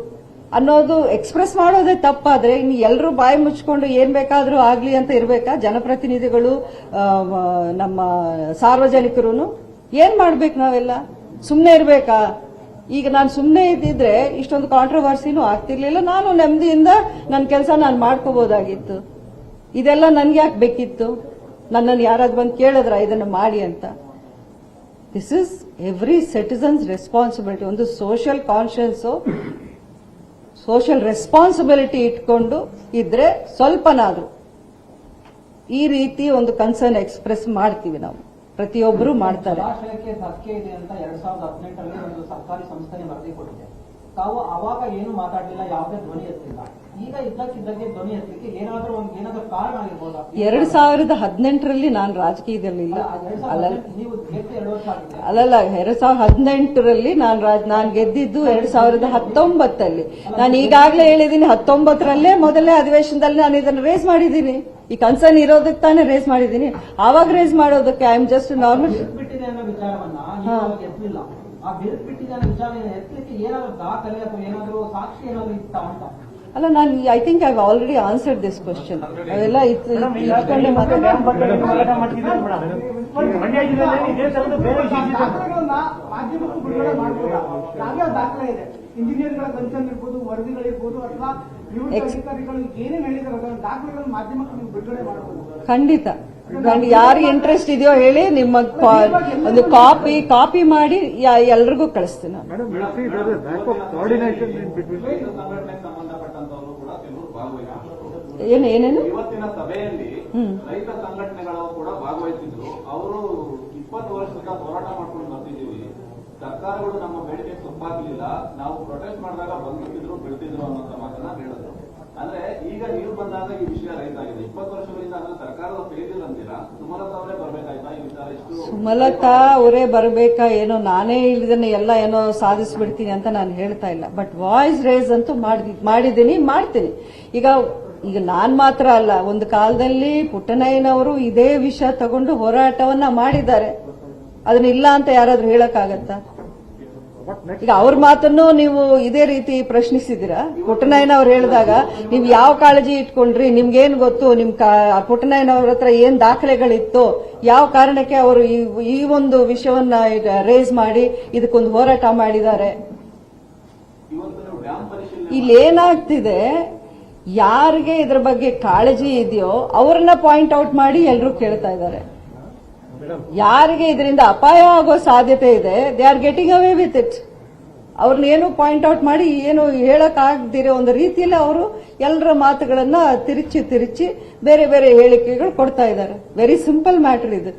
ಅನ್ನೋದು ಎಕ್ಸ್ಪ್ರೆಸ್ ಮಾಡೋದೇ ತಪ್ಪಾದ್ರೆ ಇನ್ನು ಎಲ್ಲರೂ ಬಾಯಿ ಮುಚ್ಕೊಂಡು ಏನ್ ಬೇಕಾದ್ರೂ ಆಗ್ಲಿ ಅಂತ ಇರ್ಬೇಕಾ? ಜನಪ್ರತಿನಿಧಿಗಳು, ನಮ್ಮ ಸಾರ್ವಜನಿಕರು ಏನ್ ಮಾಡ್ಬೇಕು? ನಾವೆಲ್ಲ ಸುಮ್ನೆ ಇರ್ಬೇಕಾ? ಈಗ ನಾನು ಸುಮ್ನೆ ಇದ್ದಿದ್ರೆ ಇಷ್ಟೊಂದು ಕಾಂಟ್ರವರ್ಸಿನೂ ಆಗ್ತಿರ್ಲಿಲ್ಲ, ನಾನು ನೆಮ್ಮದಿಯಿಂದ ನನ್ನ ಕೆಲಸ ನಾನು ಮಾಡ್ಕೋಬಹುದಾಗಿತ್ತು. ಇದೆಲ್ಲ ನನ್ಗೆ ಯಾಕೆ ಬೇಕಿತ್ತು? ನನ್ನನ್ನು ಯಾರಾದ್ರೂ ಬಂದು ಕೇಳಿದ್ರ ಇದನ್ನು ಮಾಡಿ ಅಂತ? This is every citizens responsibility. ಒಂದು ಸೋಷಿಯಲ್ ಕಾನ್ಶಿಯನ್ಸ್, ಸೋಷಿಯಲ್ ರೆಸ್ಪಾನ್ಸಿಬಿಲಿಟಿ ಇಟ್ಕೊಂಡು ಇದ್ರೆ ಸ್ವಲ್ಪನಾದ್ರೂ ಈ ರೀತಿ ಒಂದು ಕನ್ಸರ್ನ್ ಎಕ್ಸ್ಪ್ರೆಸ್ ಮಾಡ್ತೀವಿ ನಾವು, ಪ್ರತಿಯೊಬ್ಬರು ಮಾಡ್ತಾರೆ. ಜಲಾಶಯಕ್ಕೆ ಧಕ್ಕೆ ಇದೆ ಅಂತ 2018ರಲ್ಲಿ ಒಂದು ಸರ್ಕಾರಿ ಸಂಸ್ಥೆ ವರದಿ ಕೊಟ್ಟಿದೆ. ತಾವು ಅವಾಗ ಏನು ಮಾತಾಡಲಿಲ್ಲ, ಯಾವುದೇ ಧ್ವನಿ ಎತ್ತಿಲ್ಲ. ಈಗ ಇದ್ದಕ್ಕಿದ್ದಂಗೆ ಧ್ವನಿ ಎತ್ತಲಿಕ್ಕೆ ಏನಾದ್ರೂ ಕಾರಣ ಆಗಿರ್ಬೋದಾ? 2018ರಲ್ಲಿ ನಾನು ರಾಜಕೀಯದಲ್ಲಿಲ್ಲ. ನೀವು ಗೆದ್ದು 2 ವರ್ಷ ಆಗಿದೆ. ಅಲ್ಲಲ್ಲ, 2018ರಲ್ಲಿ ನಾನು ಗೆದ್ದಿದ್ದು 2019. ನಾನು ಈಗಾಗಲೇ ಹೇಳಿದ್ದೀನಿ, 19ರಲ್ಲೇ ಮೊದಲನೇ ಅಧಿವೇಶನದಲ್ಲಿ ನಾನು ಇದನ್ನು ರೇಸ್ ಮಾಡಿದ್ದೀನಿ. ಈ ಕನ್ಸರ್ನ್ ಇರೋದಕ್ಕೆ ತಾನೇ ರೇಸ್ ಮಾಡಿದ್ದೀನಿ. ಆವಾಗ ರೇಸ್ ಮಾಡೋದಕ್ಕೆ ಐ ಆಮ್ ಜಸ್ಟ್ ನಾರ್ಮಲ್. ಬಿಟ್ಟಿದೆ ಅನ್ನೋ ವಿಚಾರವನ್ನ ಎತ್ತಲಿಲ್ಲ. ಆ ಬಿಟ್ಟಿದೆ ಅನ್ನೋ ವಿಚಾರ ಎತ್ತಲಿಕ್ಕೆ ಏನಾದ್ರು ದಾಖಲೆ ಅಥವಾ ಏನಾದ್ರು ಸಾಕ್ಷಿ ಏನಾದ್ರು ಇತ್ತ ಅಂತ? ಅಲ್ಲ, ನಾನು I think I already answered this question. ಅವೆಲ್ಲ ಇಟ್ಕೊಂಡೆ ದಾಖಲೆಗಳನ್ನ ಮಾಧ್ಯಮಕ್ಕೂ ಬಿಡುಗಡೆ ಮಾಡಬಹುದಾ? ಯಾವ್ಯಾವ ದಾಖಲೆ ಇದೆ? ಇಂಜಿನಿಯರ್ಗಳ ಕನ್ಸರ್ನ್ ಇರ್ಬೋದು, ವರದಿಗಳಿರ್ಬೋದು, ಅಥವಾ ನಿವೃತ್ತ ಅಧಿಕಾರಿಗಳು ಏನೇನು ಹೇಳಿದಾರೆ ಅದನ್ನ ದಾಖಲೆಗಳನ್ನು ಮಾಧ್ಯಮಕ್ಕೆ ನೀವು ಬಿಡುಗಡೆ ಮಾಡಬಹುದು? ಖಂಡಿತ. ಯಾರಿಗೆ ಇಂಟ್ರೆಸ್ಟ್ ಇದೆಯೋ ಹೇಳಿ, ನಿಮ್ಮ ಒಂದು ಕಾಪಿ ಮಾಡಿ ಎಲ್ರಿಗೂ ಕಳಿಸ್ತೀನಿ ನಾನು. ಏನೇನು ಇವತ್ತಿನ ಸಭೆಯಲ್ಲಿ ರೈತ ಸಂಘಟನೆಗಳು ಕೂಡ ಭಾಗವಹಿಸಿದ್ರು. ಅವರು 20 ವರ್ಷದಿಂದ ಹೋರಾಟ ಮಾಡ್ಕೊಂಡು ಬರ್ತಿದ್ದೀವಿ, ಸರ್ಕಾರಗಳು ನಮ್ಮ ಬೇಡಿಕೆ ಸೊಪ್ಪಾಗಲಿಲ್ಲ, ನಾವು ಪ್ರೊಟೆಸ್ಟ್ ಮಾಡಿದಾಗ ಬಂದಿದ್ರು ಬಿಡ್ತಿದ್ರು ಅನ್ನೋ ಮಾತನ್ನ ಹೇಳಿದ್ರು. ಅಂದ್ರೆ ಈಗ ನೀವು ಬಂದಾಗ ಈ ವಿಷಯ ರೈತ ಆಗಿದೆ. 20 ವರ್ಷಗಳಿಂದ ಅಂದ್ರೆ ಸರ್ಕಾರದ ಫೇಲ್ಯೂರ್ ಅಂತೀರಾ? ಸುಮಲತಾ ಅವರೇ ಬರ್ಬೇಕಾಯ್ತಾ ಈ ವಿಚಾರ? ಸುಮಲತಾ ಅವರೇ ಬರ್ಬೇಕಾ? ಏನೋ ನಾನೇ ಇದನ್ನ ಎಲ್ಲ ಏನೋ ಸಾಧಿಸ್ಬಿಡ್ತೀನಿ ಅಂತ ನಾನು ಹೇಳ್ತಾ ಇಲ್ಲ. ಬಟ್ ವಾಯ್ಸ್ ರೇಸ್ ಅಂತೂ ಮಾಡಿದ್ದೀನಿ, ಮಾಡ್ತೀನಿ. ಈಗ ನಾನ್ ಮಾತ್ರ ಅಲ್ಲ, ಒಂದು ಕಾಲದಲ್ಲಿ ಪುಟ್ಟಣ್ಣಯ್ಯನವರು ಇದೇ ವಿಷಯ ತಗೊಂಡು ಹೋರಾಟವನ್ನ ಮಾಡಿದ್ದಾರೆ. ಅದನ್ನ ಇಲ್ಲ ಅಂತ ಯಾರಾದ್ರೂ ಹೇಳಕ್ಕಾಗತ್ತಾ? ಈಗ ಅವ್ರ ಮಾತನ್ನು ನೀವು ಇದೇ ರೀತಿ ಪ್ರಶ್ನಿಸಿದ್ದೀರಾ. ಪುಟ್ಟಣ್ಣಯ್ಯನವ್ರು ಹೇಳಿದಾಗ ನೀವು ಯಾವ ಕಾಳಜಿ ಇಟ್ಕೊಂಡ್ರಿ, ನಿಮ್ಗೇನ್ ಗೊತ್ತು, ಪುಟ್ಟಣ್ಣಯ್ಯನವ್ರ ಹತ್ರ ಏನ್ ದಾಖಲೆಗಳಿತ್ತು, ಯಾವ ಕಾರಣಕ್ಕೆ ಅವರು ಈ ಒಂದು ವಿಷಯವನ್ನ ಈಗ ರೇಸ್ ಮಾಡಿ ಇದಕ್ಕೊಂದು ಹೋರಾಟ ಮಾಡಿದ್ದಾರೆ? ಇಲ್ಲಿ ಏನಾಗ್ತಿದೆ, ಯಾರಿಗೆ ಇದ್ರ ಬಗ್ಗೆ ಕಾಳಜಿ ಇದೆಯೋ ಅವ್ರನ್ನ ಪಾಯಿಂಟ್ ಔಟ್ ಮಾಡಿ ಎಲ್ಲರೂ ಕೇಳ್ತಾ ಇದ್ದಾರೆ. ಯಾರಿಗೆ ಇದರಿಂದ ಅಪಾಯ ಆಗೋ ಸಾಧ್ಯತೆ ಇದೆ, they are getting away with it. ಅವ್ರನ್ನೇನು ಪಾಯಿಂಟ್ ಔಟ್ ಮಾಡಿ ಏನು ಹೇಳಕ್ ಆಗದಿರೋ ಒಂದು ರೀತಿಯಲ್ಲಿ ಅವರು ಎಲ್ಲರ ಮಾತುಗಳನ್ನ ತಿರುಚಿ ಬೇರೆ ಬೇರೆ ಹೇಳಿಕೆಗಳು ಕೊಡ್ತಾ ಇದ್ದಾರೆ. ವೆರಿ ಸಿಂಪಲ್ ಮ್ಯಾಟರ್ ಇದು.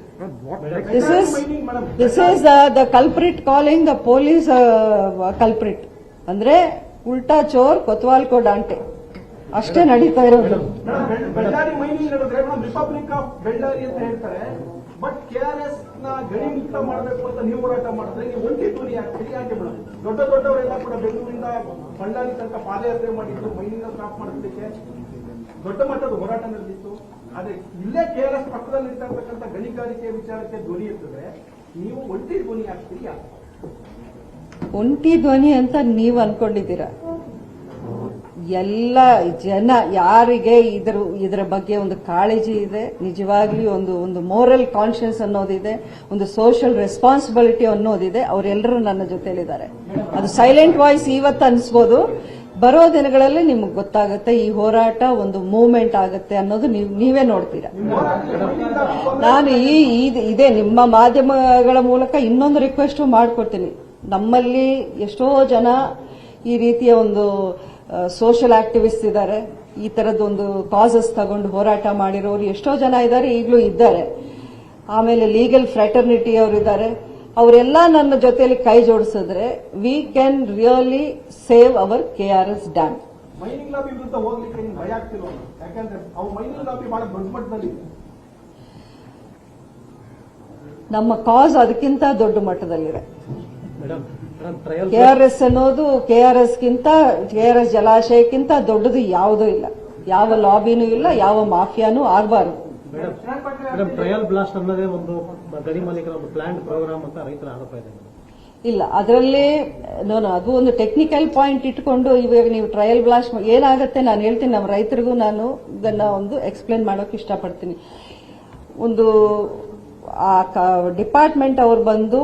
This is the culprit calling the police culprit. ಅಂದ್ರೆ ಉಲ್ಟಾ ಚೋರ್ ಕೊತ್ವಾಲ್ ಕೋ ಡಾಂಟೆ, ಅಷ್ಟೇ ನಡೀತಾ ಇರೋದು. ಬೆಳ್ಳಾರಿ ಮೈನಿಂಗ್ ನಡೆದ್ರೆ ರಿಪಬ್ಲಿಕ್ ಆಫ್ ಬೆಳ್ಳಾರಿ ಅಂತ ಹೇಳ್ತಾರೆ. ಬಟ್ KRS ನ ಗಣಿ ಮುಕ್ತ ಮಾಡಬೇಕು ಅಂತ ನೀವು ಹೋರಾಟ ಮಾಡಿದ್ರೆ ನೀವು ಒಂಟಿ ಧ್ವನಿ ಆಗ್ತೀರಿ. ಯಾಕೆ ಮೇಡಮ್? ದೊಡ್ಡವರೆಲ್ಲ ಕೂಡ ಬೆಂಗಳೂರಿಂದ ಬಳ್ಳಾರಿ ತನಕ ಪಾದಯಾತ್ರೆ ಮಾಡಿದ್ರು, ಮೈನಿಂಗ್ ಸ್ಟಾಪ್ ಮಾಡೋದಕ್ಕೆ ದೊಡ್ಡ ಮಟ್ಟದ ಹೋರಾಟ ನಡೆದಿತ್ತು. ಆದ್ರೆ ಇಲ್ಲೇ KRS ಪಕ್ಕದಲ್ಲಿ ಇರ್ತಕ್ಕಂಥ ಗಣಿಗಾರಿಕೆ ವಿಚಾರಕ್ಕೆ ಧ್ವನಿ ಇರ್ತದೆ, ನೀವು ಒಂಟಿ ಧ್ವನಿ ಆಗ್ತೀರಿ. ಯಾಕೆ ಒಂಟಿ ಧ್ವನಿ ಅಂತ ನೀವು ಅನ್ಕೊಂಡಿದ್ದೀರಾ? ಎಲ್ಲ ಜನ ಯಾರಿಗೆ ಇದರ ಬಗ್ಗೆ ಒಂದು ಕಾಳಜಿ ಇದೆ, ನಿಜವಾಗ್ಲೂ ಒಂದು ಮೋರಲ್ ಕಾನ್ಶಿಯನ್ಸ್ ಅನ್ನೋದಿದೆ, ಒಂದು ಸೋಷಿಯಲ್ ರೆಸ್ಪಾನ್ಸಿಬಿಲಿಟಿ ಅನ್ನೋದಿದೆ, ಅವರೆಲ್ಲರೂ ನನ್ನ ಜೊತೆಲಿದ್ದಾರೆ. ಅದು ಸೈಲೆಂಟ್ ವಾಯ್ಸ್ ಇವತ್ತು ಅನ್ಸ್ಬೋದು, ಬರೋ ದಿನಗಳಲ್ಲಿ ನಿಮ್ಗೆ ಗೊತ್ತಾಗುತ್ತೆ ಈ ಹೋರಾಟ ಒಂದು ಮೂವ್ಮೆಂಟ್ ಆಗುತ್ತೆ ಅನ್ನೋದು ನೀವೇ ನೋಡ್ತೀರಾ. ನಾನು ಇದೇ ನಿಮ್ಮ ಮಾಧ್ಯಮಗಳ ಮೂಲಕ ಇನ್ನೊಂದು ರಿಕ್ವೆಸ್ಟ್ ಮಾಡ್ಕೊಡ್ತೀನಿ. ನಮ್ಮಲ್ಲಿ ಎಷ್ಟೋ ಜನ ಈ ರೀತಿಯ ಒಂದು ಸೋಷಿಯಲ್ ಆಕ್ಟಿವಿಸ್ಟ್ ಇದ್ದಾರೆ, ಈ ತರದೊಂದು ಕಾಸಸ್ ತಗೊಂಡು ಹೋರಾಟ ಮಾಡಿರೋರು ಎಷ್ಟೋ ಜನ ಇದ್ದಾರೆ, ಈಗಲೂ ಇದ್ದಾರೆ. ಆಮೇಲೆ ಲೀಗಲ್ ಫ್ರೆಟರ್ನಿಟಿ ಅವರು ಇದ್ದಾರೆ. ಅವರೆಲ್ಲ ನನ್ನ ಜೊತೆಯಲ್ಲಿ ಕೈ ಜೋಡಿಸಿದ್ರೆ we can really save our KRS dam. Mining lobby ವಿರುದ್ಧ ಹೋಗ್ಲಿಕ್ಕೆ ನಿಮ್ಗೆ ಭಯ ಆಗ್ತಿಲ್ಲ? ಯಾಕಂದ್ರೆ ಅವು ಮೈನಿಂಗ್ ಲಾಬಿ ಬಹಳ ದೊಡ್ಡ ಮಟ್ಟದಲ್ಲಿ ನಮ್ಮ ಕಾಸ್ ಅದಕ್ಕಿಂತ ದೊಡ್ಡ ಮಟ್ಟದಲ್ಲಿದೆ. ಮೇಡಮ್ ಟ್ರಯಲ್ KRS ಅನ್ನೋದು KRS ಜಲಾಶಯಕ್ಕಿಂತ ದೊಡ್ಡದು ಯಾವುದೂ ಇಲ್ಲ. ಯಾವ ಲಾಬಿನೂ ಇಲ್ಲ, ಯಾವ ಮಾಫಿಯಾನೂ ಆಗಬಾರದು. ಮೇಡಮ್ ಟ್ರಯಲ್ ಬ್ಲಾಸ್ಟ್ ಅನ್ನೋದೇ ಒಂದು ಗಡಿ ಮಾಲೀಕರ ಒಂದು ಪ್ಲಾಂಟ್ ಪ್ರೋಗ್ರಾಮ್ ಅಂತ ರೈತರ ಆರೋಪ ಇದೆ. ಇಲ್ಲ, ಅದರಲ್ಲಿ ಅದು ಒಂದು ಟೆಕ್ನಿಕಲ್ ಪಾಯಿಂಟ್ ಇಟ್ಕೊಂಡು ಇವಾಗ ನೀವು ಟ್ರಯಲ್ ಬ್ಲಾಸ್ಟ್ ಏನಾಗುತ್ತೆ ನಾನು ಹೇಳ್ತೀನಿ. ನಮ್ಮ ರೈತರಿಗೂ ನಾನು ಇದನ್ನ ಒಂದು ಎಕ್ಸ್ಪ್ಲೇನ್ ಮಾಡೋಕೆ ಇಷ್ಟಪಡ್ತೀನಿ. ಒಂದು ಡಿಪಾರ್ಟ್ಮೆಂಟ್ ಅವ್ರು ಬಂದು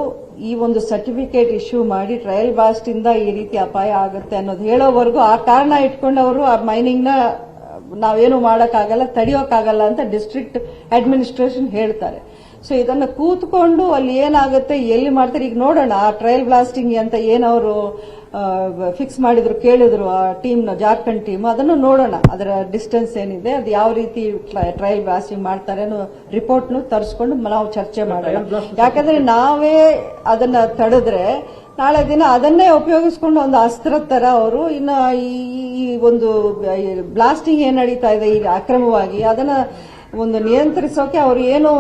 ಈ ಒಂದು ಸರ್ಟಿಫಿಕೇಟ್ ಇಶ್ಯೂ ಮಾಡಿ ಟ್ರಯಲ್ ಬ್ಲಾಸ್ಟ್ ಇಂದ ಈ ರೀತಿ ಅಪಾಯ ಆಗುತ್ತೆ ಅನ್ನೋದು ಹೇಳೋವರೆಗೂ ಆ ಕಾರಣ ಇಟ್ಕೊಂಡು ಅವರು ಆ ಮೈನಿಂಗ್ ನ ನಾವೇನು ಮಾಡಕ್ಕಾಗಲ್ಲ, ತಡೆಯೋಕ್ಕಾಗಲ್ಲ ಅಂತ ಡಿಸ್ಟ್ರಿಕ್ಟ್ ಅಡ್ಮಿನಿಸ್ಟ್ರೇಷನ್ ಹೇಳ್ತಾರೆ. ಸೊ ಇದನ್ನ ಕೂತ್ಕೊಂಡು ಅಲ್ಲಿ ಏನಾಗುತ್ತೆ, ಎಲ್ಲಿ ಮಾಡ್ತಾರೆ ಈಗ ನೋಡೋಣ. ಆ ಟ್ರಯಲ್ ಬ್ಲಾಸ್ಟಿಂಗ್ ಅಂತ ಏನವರು ಫಿಕ್ಸ್ ಮಾಡಿದ್ರು, ಕೇಳಿದ್ರು ಆ ಟೀಮ್ನ, ಜಾರ್ಖಂಡ್ ಟೀಮ್, ಅದನ್ನು ನೋಡೋಣ. ಅದರ ಡಿಸ್ಟೆನ್ಸ್ ಏನಿದೆ, ಅದು ಯಾವ ರೀತಿ ಟ್ರಯಲ್ ಬ್ಲಾಸ್ಟಿಂಗ್ ಮಾಡ್ತಾರೆ ಅನ್ನೋ ರಿಪೋರ್ಟ್ನು ತರಿಸ್ಕೊಂಡು ನಾವು ಚರ್ಚೆ ಮಾಡೋಣ. ಯಾಕಂದ್ರೆ ನಾವೇ ಅದನ್ನ ತಡೆದ್ರೆ ನಾಳೆ ದಿನ ಅದನ್ನೇ ಉಪಯೋಗಿಸ್ಕೊಂಡು ಒಂದು ಅಸ್ತ್ರದ ತರ ಅವರು ಇನ್ನ ಈ ಒಂದು ಬ್ಲಾಸ್ಟಿಂಗ್ ಏನ್ ನಡೀತಾ ಇದೆ ಈಗ ಅಕ್ರಮವಾಗಿ ಅದನ್ನ ಒಂದು ನಿಯಂತ್ರಿಸೋಕೆ ಅವರು ಏನು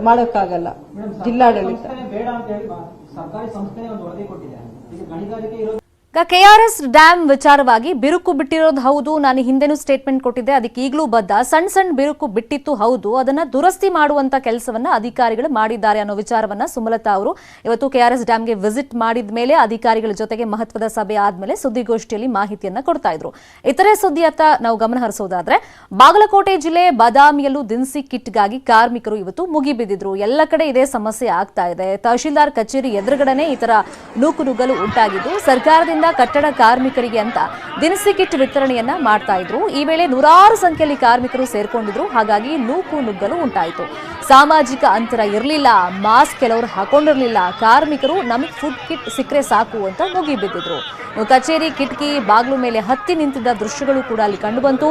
ಮಾಡೋಕ್ಕಾಗಲ್ಲ. ಜಿಲ್ಲಾಡಳಿತ ಬೇಡ ಅಂತ ಹೇಳಿ ಸರ್ಕಾರಿ ಸಂಸ್ಥೆ ಒಂದು ವರದಿ ಕೊಟ್ಟಿದೆ. ಈಗ ಗಣಿಗಾರಿಕೆ ಇರೋದು KRS ಡ್ಯಾಮ್ ವಿಚಾರವಾಗಿ ಬಿರುಕು ಬಿಟ್ಟಿರೋದು ಹೌದು. ನಾನು ಹಿಂದೆನೂ ಸ್ಟೇಟ್ಮೆಂಟ್ ಕೊಟ್ಟಿದ್ದೆ, ಅದಕ್ಕೆ ಈಗಲೂ ಬದ್ಧ. ಸಣ್ಣ ಬಿರುಕು ಬಿಟ್ಟಿತ್ತು ಹೌದು, ಅದನ್ನ ದುರಸ್ತಿ ಮಾಡುವಂತ ಕೆಲಸವನ್ನ ಅಧಿಕಾರಿಗಳು ಮಾಡಿದ್ದಾರೆ ಅನ್ನೋ ವಿಚಾರವನ್ನ ಸುಮಲತಾ ಅವರು ಇವತ್ತು KRS ಡ್ಯಾಮ್ಗೆ ವಿಸಿಟ್ ಮಾಡಿದ ಮೇಲೆ ಅಧಿಕಾರಿಗಳ ಜೊತೆಗೆ ಮಹತ್ವದ ಸಭೆ ಆದ್ಮೇಲೆ ಸುದ್ದಿಗೋಷ್ಠಿಯಲ್ಲಿ ಮಾಹಿತಿಯನ್ನ ಕೊಡ್ತಾ ಇದ್ರು. ಇತರೆ ಸುದ್ದಿಯತ್ತ ನಾವು ಗಮನ ಹರಿಸೋದಾದ್ರೆ, ಬಾಗಲಕೋಟೆ ಜಿಲ್ಲೆ ಬಾದಾಮಿಯಲ್ಲೂ ದಿನಸಿ ಕಿಟ್ಗಾಗಿ ಕಾರ್ಮಿಕರು ಇವತ್ತು ಮುಗಿಬಿದ್ದಿದ್ರು. ಎಲ್ಲ ಕಡೆ ಇದೇ ಸಮಸ್ಯೆ ಆಗ್ತಾ ಇದೆ. ತಹಶೀಲ್ದಾರ್ ಕಚೇರಿ ಎದುರುಗಡೆನೆ ಈ ತರ ನೂಕುನುಗ್ಗಲು ಉಂಟಾಗಿದ್ದು, ಸರ್ಕಾರದಿಂದ ಕಟ್ಟಡ ಕಾರ್ಮಿಕರಿಗೆ ಅಂತ ದಿನಸಿ ಕಿಟ್ ವಿತರಣೆಯನ್ನ ಮಾಡ್ತಾ ಇದ್ರು. ಈ ವೇಳೆ ನೂರಾರು ಸಂಖ್ಯೆಯಲ್ಲಿ ಕಾರ್ಮಿಕರು ಸೇರ್ಕೊಂಡಿದ್ರು. ಹಾಗಾಗಿ ನೂಕು ನುಗ್ಗಲು ಉಂಟಾಯಿತು. ಸಾಮಾಜಿಕ ಅಂತರ ಇರಲಿಲ್ಲ, ಮಾಸ್ಕ್ ಕೆಲವರು ಹಾಕೊಂಡಿರಲಿಲ್ಲ. ಕಾರ್ಮಿಕರು ನಮಗೆ ಫುಡ್ ಕಿಟ್ ಸಿಕ್ಕರೆ ಸಾಕು ಅಂತ ಮುಗಿಬಿದ್ದಿದ್ರು. ಕಚೇರಿ ಕಿಟಕಿ ಬಾಗ್ಲು ಮೇಲೆ ಹತ್ತಿ ನಿಂತಿದ್ದ ದೃಶ್ಯಗಳು ಕೂಡ ಅಲ್ಲಿ ಕಂಡುಬಂತು.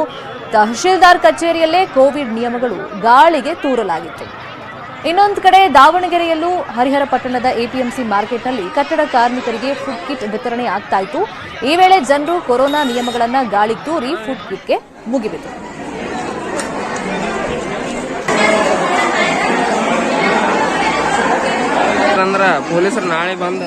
ತಹಶೀಲ್ದಾರ್ ಕಚೇರಿಯಲ್ಲೇ ಕೋವಿಡ್ ನಿಯಮಗಳು ಗಾಳಿಗೆ ತೂರಲಾಗಿತ್ತು. ಇನ್ನೊಂದು ಕಡೆ ದಾವಣಗೆರೆಯಲ್ಲೂ ಹರಿಹರ ಪಟ್ಟಣದ APMC ಮಾರ್ಕೆಟ್ನಲ್ಲಿ ಕಟ್ಟಡ ಕಾರ್ಮಿಕರಿಗೆ ಫುಡ್ ಕಿಟ್ ವಿತರಣೆ ಆಗ್ತಾ ಇತ್ತು. ಈ ವೇಳೆ ಜನರು ಕೊರೋನಾ ನಿಯಮಗಳನ್ನ ಗಾಳಿಗೆ ತೂರಿ ಫುಡ್ ಕಿಟ್ಗೆ ಮುಗಿಬಿದ್ರು. ಪೊಲೀಸರು ನಾಳೆ ಬಂದ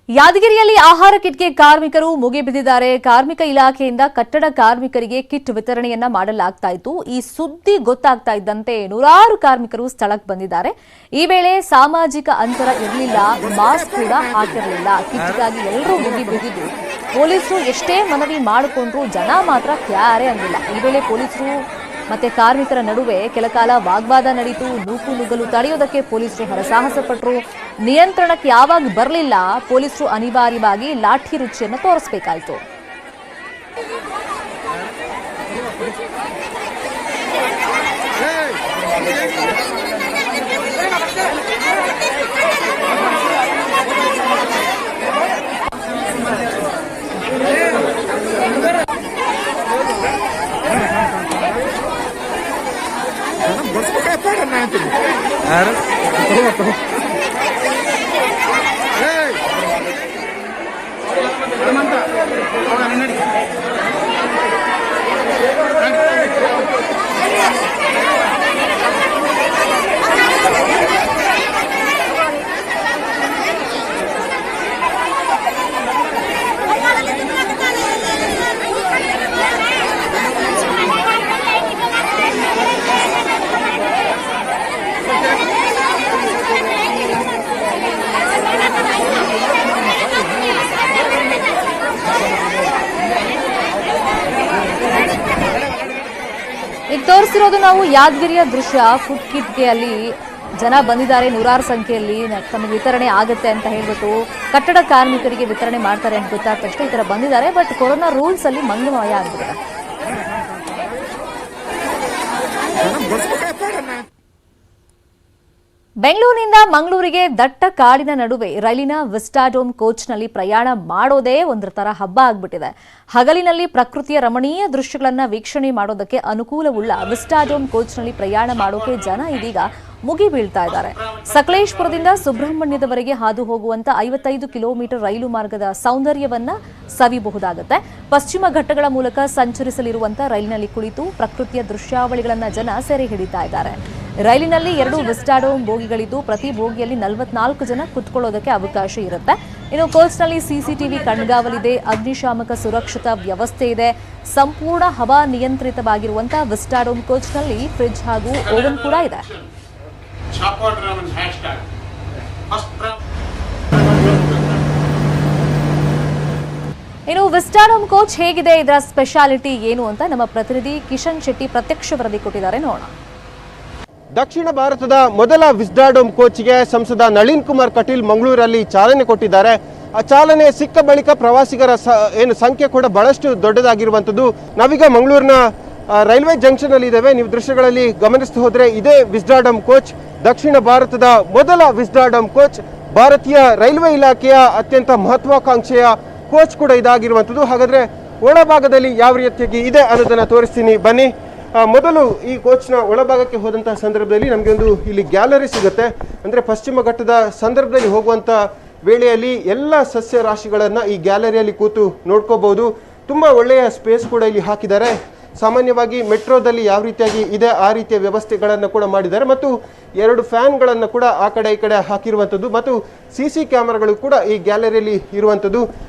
ಯಾದಗಿರಿಯಲ್ಲಿ ಆಹಾರ ಕಿಟ್ಗೆ ಕಾರ್ಮಿಕರು ಮುಗಿಬಿದ್ದಿದ್ದಾರೆ. ಕಾರ್ಮಿಕ ಇಲಾಖೆಯಿಂದ ಕಟ್ಟಡ ಕಾರ್ಮಿಕರಿಗೆ ಕಿಟ್ ವಿತರಣೆಯನ್ನ ಮಾಡಲಾಗ್ತಾ ಇತ್ತು. ಈ ಸುದ್ದಿ ಗೊತ್ತಾಗ್ತಾ ಇದ್ದಂತೆ ನೂರಾರು ಕಾರ್ಮಿಕರು ಸ್ಥಳಕ್ಕೆ ಬಂದಿದ್ದಾರೆ. ಈ ವೇಳೆ ಸಾಮಾಜಿಕ ಅಂತರ ಇರಲಿಲ್ಲ, ಮಾಸ್ಕ್ ಕೂಡ ಹಾಕಿರಲಿಲ್ಲ. ಕಿಟ್ಗಾಗಿ ಎಲ್ಲರೂ ಮುಗಿಬಿದ್ದಿದ್ದು, ಪೊಲೀಸರು ಎಷ್ಟೇ ಮನವಿ ಮಾಡಿಕೊಂಡ್ರು ಜನ ಮಾತ್ರ ಕ್ಯಾರೆ ಅಂದಿಲ್ಲ. ಈ ವೇಳೆ ಪೊಲೀಸರು ಮತ್ತೆ ಕಾರ್ಮಿಕರ ನಡುವೆ ಕೆಲಕಾಲ ವಾಗ್ವಾದ ನಡೆಯಿತು. ನೂಕು ನುಗ್ಗಲು ತಡೆಯೋದಕ್ಕೆ ಪೊಲೀಸರು ಹರಸಾಹಸ ಪಟ್ಟರು. ನಿಯಂತ್ರಣಕ್ಕೆ ಯಾವಾಗ ಬರಲಿಲ್ಲ, ಪೊಲೀಸರು ಅನಿವಾರ್ಯವಾಗಿ ಲಾಠಿ ರುಚಿಯನ್ನು ತೋರಿಸಬೇಕಾಯಿತು. ಈಗ ತೋರಿಸಿರೋದು ನಾವು ಯಾದಗಿರಿಯ ದೃಶ್ಯ. ಫುಡ್ ಕಿಟ್ಗೆ ಅಲ್ಲಿ ಜನ ಬಂದಿದ್ದಾರೆ, ನೂರಾರು ಸಂಖ್ಯೆಯಲ್ಲಿ ತಮಗೆ ವಿತರಣೆ ಆಗುತ್ತೆ ಅಂತ ಹೇಳ್ಬಿಟ್ಟು ಕಟ್ಟಡ ಕಾರ್ಮಿಕರಿಗೆ ವಿತರಣೆ ಮಾಡ್ತಾರೆ ಅಂತ ಗೊತ್ತಾದ ತಕ್ಷಣ ಈ ತರ ಬಂದಿದ್ದಾರೆ. ಬಟ್ ಕೊರೋನಾ ರೂಲ್ಸ್ ಅಲ್ಲಿ ಮಂಗಮಯ ಆಗ್ಬಿಟ್ಟಿದೆ. ಬೆಂಗಳೂರಿನಿಂದ ಮಂಗಳೂರಿಗೆ ದಟ್ಟ ಕಾಡಿನ ನಡುವೆ ರೈಲಿನ ವಿಸ್ಟಾಡೋಮ್ ಕೋಚ್ನಲ್ಲಿ ಪ್ರಯಾಣ ಮಾಡೋದೇ ಒಂದರ ತರ ಹಬ್ಬ ಆಗ್ಬಿಟ್ಟಿದೆ. ಹಗಲಿನಲ್ಲಿ ಪ್ರಕೃತಿಯ ರಮಣೀಯ ದೃಶ್ಯಗಳನ್ನ ವೀಕ್ಷಣೆ ಮಾಡೋದಕ್ಕೆ ಅನುಕೂಲವುಳ್ಳ ವಿಸ್ಟಾಡೋಮ್ ಕೋಚ್ನಲ್ಲಿ ಪ್ರಯಾಣ ಮಾಡೋಕೆ ಜನ ಇದೀಗ ಮುಗಿ ಬೀಳ್ತಾ ಇದ್ದಾರೆ. ಸಕಲೇಶ್ಪುರದಿಂದ ಸುಬ್ರಹ್ಮಣ್ಯದವರೆಗೆ ಹಾದು ಹೋಗುವಂತ 55 ಕಿಲೋಮೀಟರ್ ರೈಲು ಮಾರ್ಗದ ಸೌಂದರ್ಯವನ್ನ ಸವಿಬಹುದಾಗುತ್ತೆ. ಪಶ್ಚಿಮ ಘಟ್ಟಗಳ ಮೂಲಕ ಸಂಚರಿಸಲಿರುವಂತ ರೈಲಿನಲ್ಲಿ ಕುಳಿತು ಪ್ರಕೃತಿಯ ದೃಶ್ಯಾವಳಿಗಳನ್ನ ಜನ ಸೆರೆ ಹಿಡಿತಾ ಇದ್ದಾರೆ. ರೈಲಿನಲ್ಲಿ 2 ವಿಸ್ಟಾಡೋಮ್ ಬೋಗಿಗಳಿದ್ದು ಪ್ರತಿ ಬೋಗಿಯಲ್ಲಿ 44 ಜನ ಕುತ್ಕೊಳ್ಳೋದಕ್ಕೆ ಅವಕಾಶ ಇರುತ್ತೆ. ಇನ್ನು ಕೋಚ್ನಲ್ಲಿ ಸಿಸಿಟಿವಿ ಕಣ್ಗಾವಲಿದೆ, ಅಗ್ನಿಶಾಮಕ ಸುರಕ್ಷತಾ ವ್ಯವಸ್ಥೆ ಇದೆ. ಸಂಪೂರ್ಣ ಹವಾ ನಿಯಂತ್ರಿತವಾಗಿರುವಂತಹ ವಿಸ್ಟಾಡೋಮ್ ಕೋಚ್ನಲ್ಲಿ ಫ್ರಿಡ್ಜ್ ಹಾಗೂ ಓವನ್ ಕೂಡ ಇದೆ. ಇನ್ನು ವಿಸ್ಟಾಡೋಮ್ ಕೋಚ್ ಹೇಗಿದೆ, ಇದರ ಸ್ಪೆಷಾಲಿಟಿ ಏನು ಅಂತ ನಮ್ಮ ಪ್ರತಿನಿಧಿ ಕಿಶನ್ ಶೆಟ್ಟಿ ಪ್ರತ್ಯಕ್ಷ ವರದಿ ಕೊಟ್ಟಿದ್ದಾರೆ, ನೋಡೋಣ. ದಕ್ಷಿಣ ಭಾರತದ ಮೊದಲ ವಿಸ್ಟಾಡೋಮ್ ಕೋಚ್ಗೆ ಸಂಸದ ನಳಿನ್ ಕುಮಾರ್ ಕಟೀಲ್ ಮಂಗಳೂರಲ್ಲಿ ಚಾಲನೆ ಕೊಟ್ಟಿದ್ದಾರೆ. ಆ ಚಾಲನೆ ಸಿಕ್ಕ ಬಳಿಕ ಪ್ರವಾಸಿಗರ ಸಂಖ್ಯೆ ಕೂಡ ಬಹಳಷ್ಟು ದೊಡ್ಡದಾಗಿರುವಂಥದ್ದು. ನಾವೀಗ ಮಂಗಳೂರಿನ ರೈಲ್ವೆ ಜಂಕ್ಷನ್ ಅಲ್ಲಿ ಇದ್ದೇವೆ. ನೀವು ದೃಶ್ಯಗಳಲ್ಲಿ ಗಮನಿಸ್ತಾ ಹೋದ್ರೆ ಇದೇ ವಿಸ್ಟಾಡೋಮ್ ಕೋಚ್, ದಕ್ಷಿಣ ಭಾರತದ ಮೊದಲ ವಿಸ್ಟಾಡೋಮ್ ಕೋಚ್, ಭಾರತೀಯ ರೈಲ್ವೆ ಇಲಾಖೆಯ ಅತ್ಯಂತ ಮಹತ್ವಾಕಾಂಕ್ಷೆಯ ಕೋಚ್ ಕೂಡ ಇದಾಗಿರುವಂಥದ್ದು. ಹಾಗಾದ್ರೆ ಒಳಭಾಗದಲ್ಲಿ ಯಾವ ರೀತಿಯಾಗಿ ಇದೆ ಅನ್ನೋದನ್ನ ತೋರಿಸ್ತೀನಿ ಬನ್ನಿ. ಮೊದಲು ಈ ಕೋಚ್ನ ಒಳಭಾಗಕ್ಕೆ ಹೋದಂತಹ ಸಂದರ್ಭದಲ್ಲಿ ನಮಗೆ ಒಂದು ಇಲ್ಲಿ ಗ್ಯಾಲರಿ ಸಿಗುತ್ತೆ. ಅಂದರೆ ಪಶ್ಚಿಮ ಘಟ್ಟದ ಸಂದರ್ಭದಲ್ಲಿ ಹೋಗುವಂಥ ವೇಳೆಯಲ್ಲಿ ಎಲ್ಲ ಸಸ್ಯ ರಾಶಿಗಳನ್ನು ಈ ಗ್ಯಾಲರಿಯಲ್ಲಿ ಕೂತು ನೋಡ್ಕೋಬಹುದು. ತುಂಬ ಒಳ್ಳೆಯ ಸ್ಪೇಸ್ ಕೂಡ ಇಲ್ಲಿ ಹಾಕಿದ್ದಾರೆ. ಸಾಮಾನ್ಯವಾಗಿ ಮೆಟ್ರೋದಲ್ಲಿ ಯಾವ ರೀತಿಯಾಗಿ ಇದೆ ಆ ರೀತಿಯ ವ್ಯವಸ್ಥೆಗಳನ್ನು ಕೂಡ ಮಾಡಿದ್ದಾರೆ ಮತ್ತು 2 ಫ್ಯಾನ್ಗಳನ್ನು ಕೂಡ ಆ ಕಡೆ ಈ ಕಡೆ ಹಾಕಿರುವಂಥದ್ದು ಮತ್ತು CC ಕ್ಯಾಮೆರಾಗಳು ಕೂಡ ಈ ಗ್ಯಾಲರಿಯಲ್ಲಿ ಇರುವಂಥದ್ದು.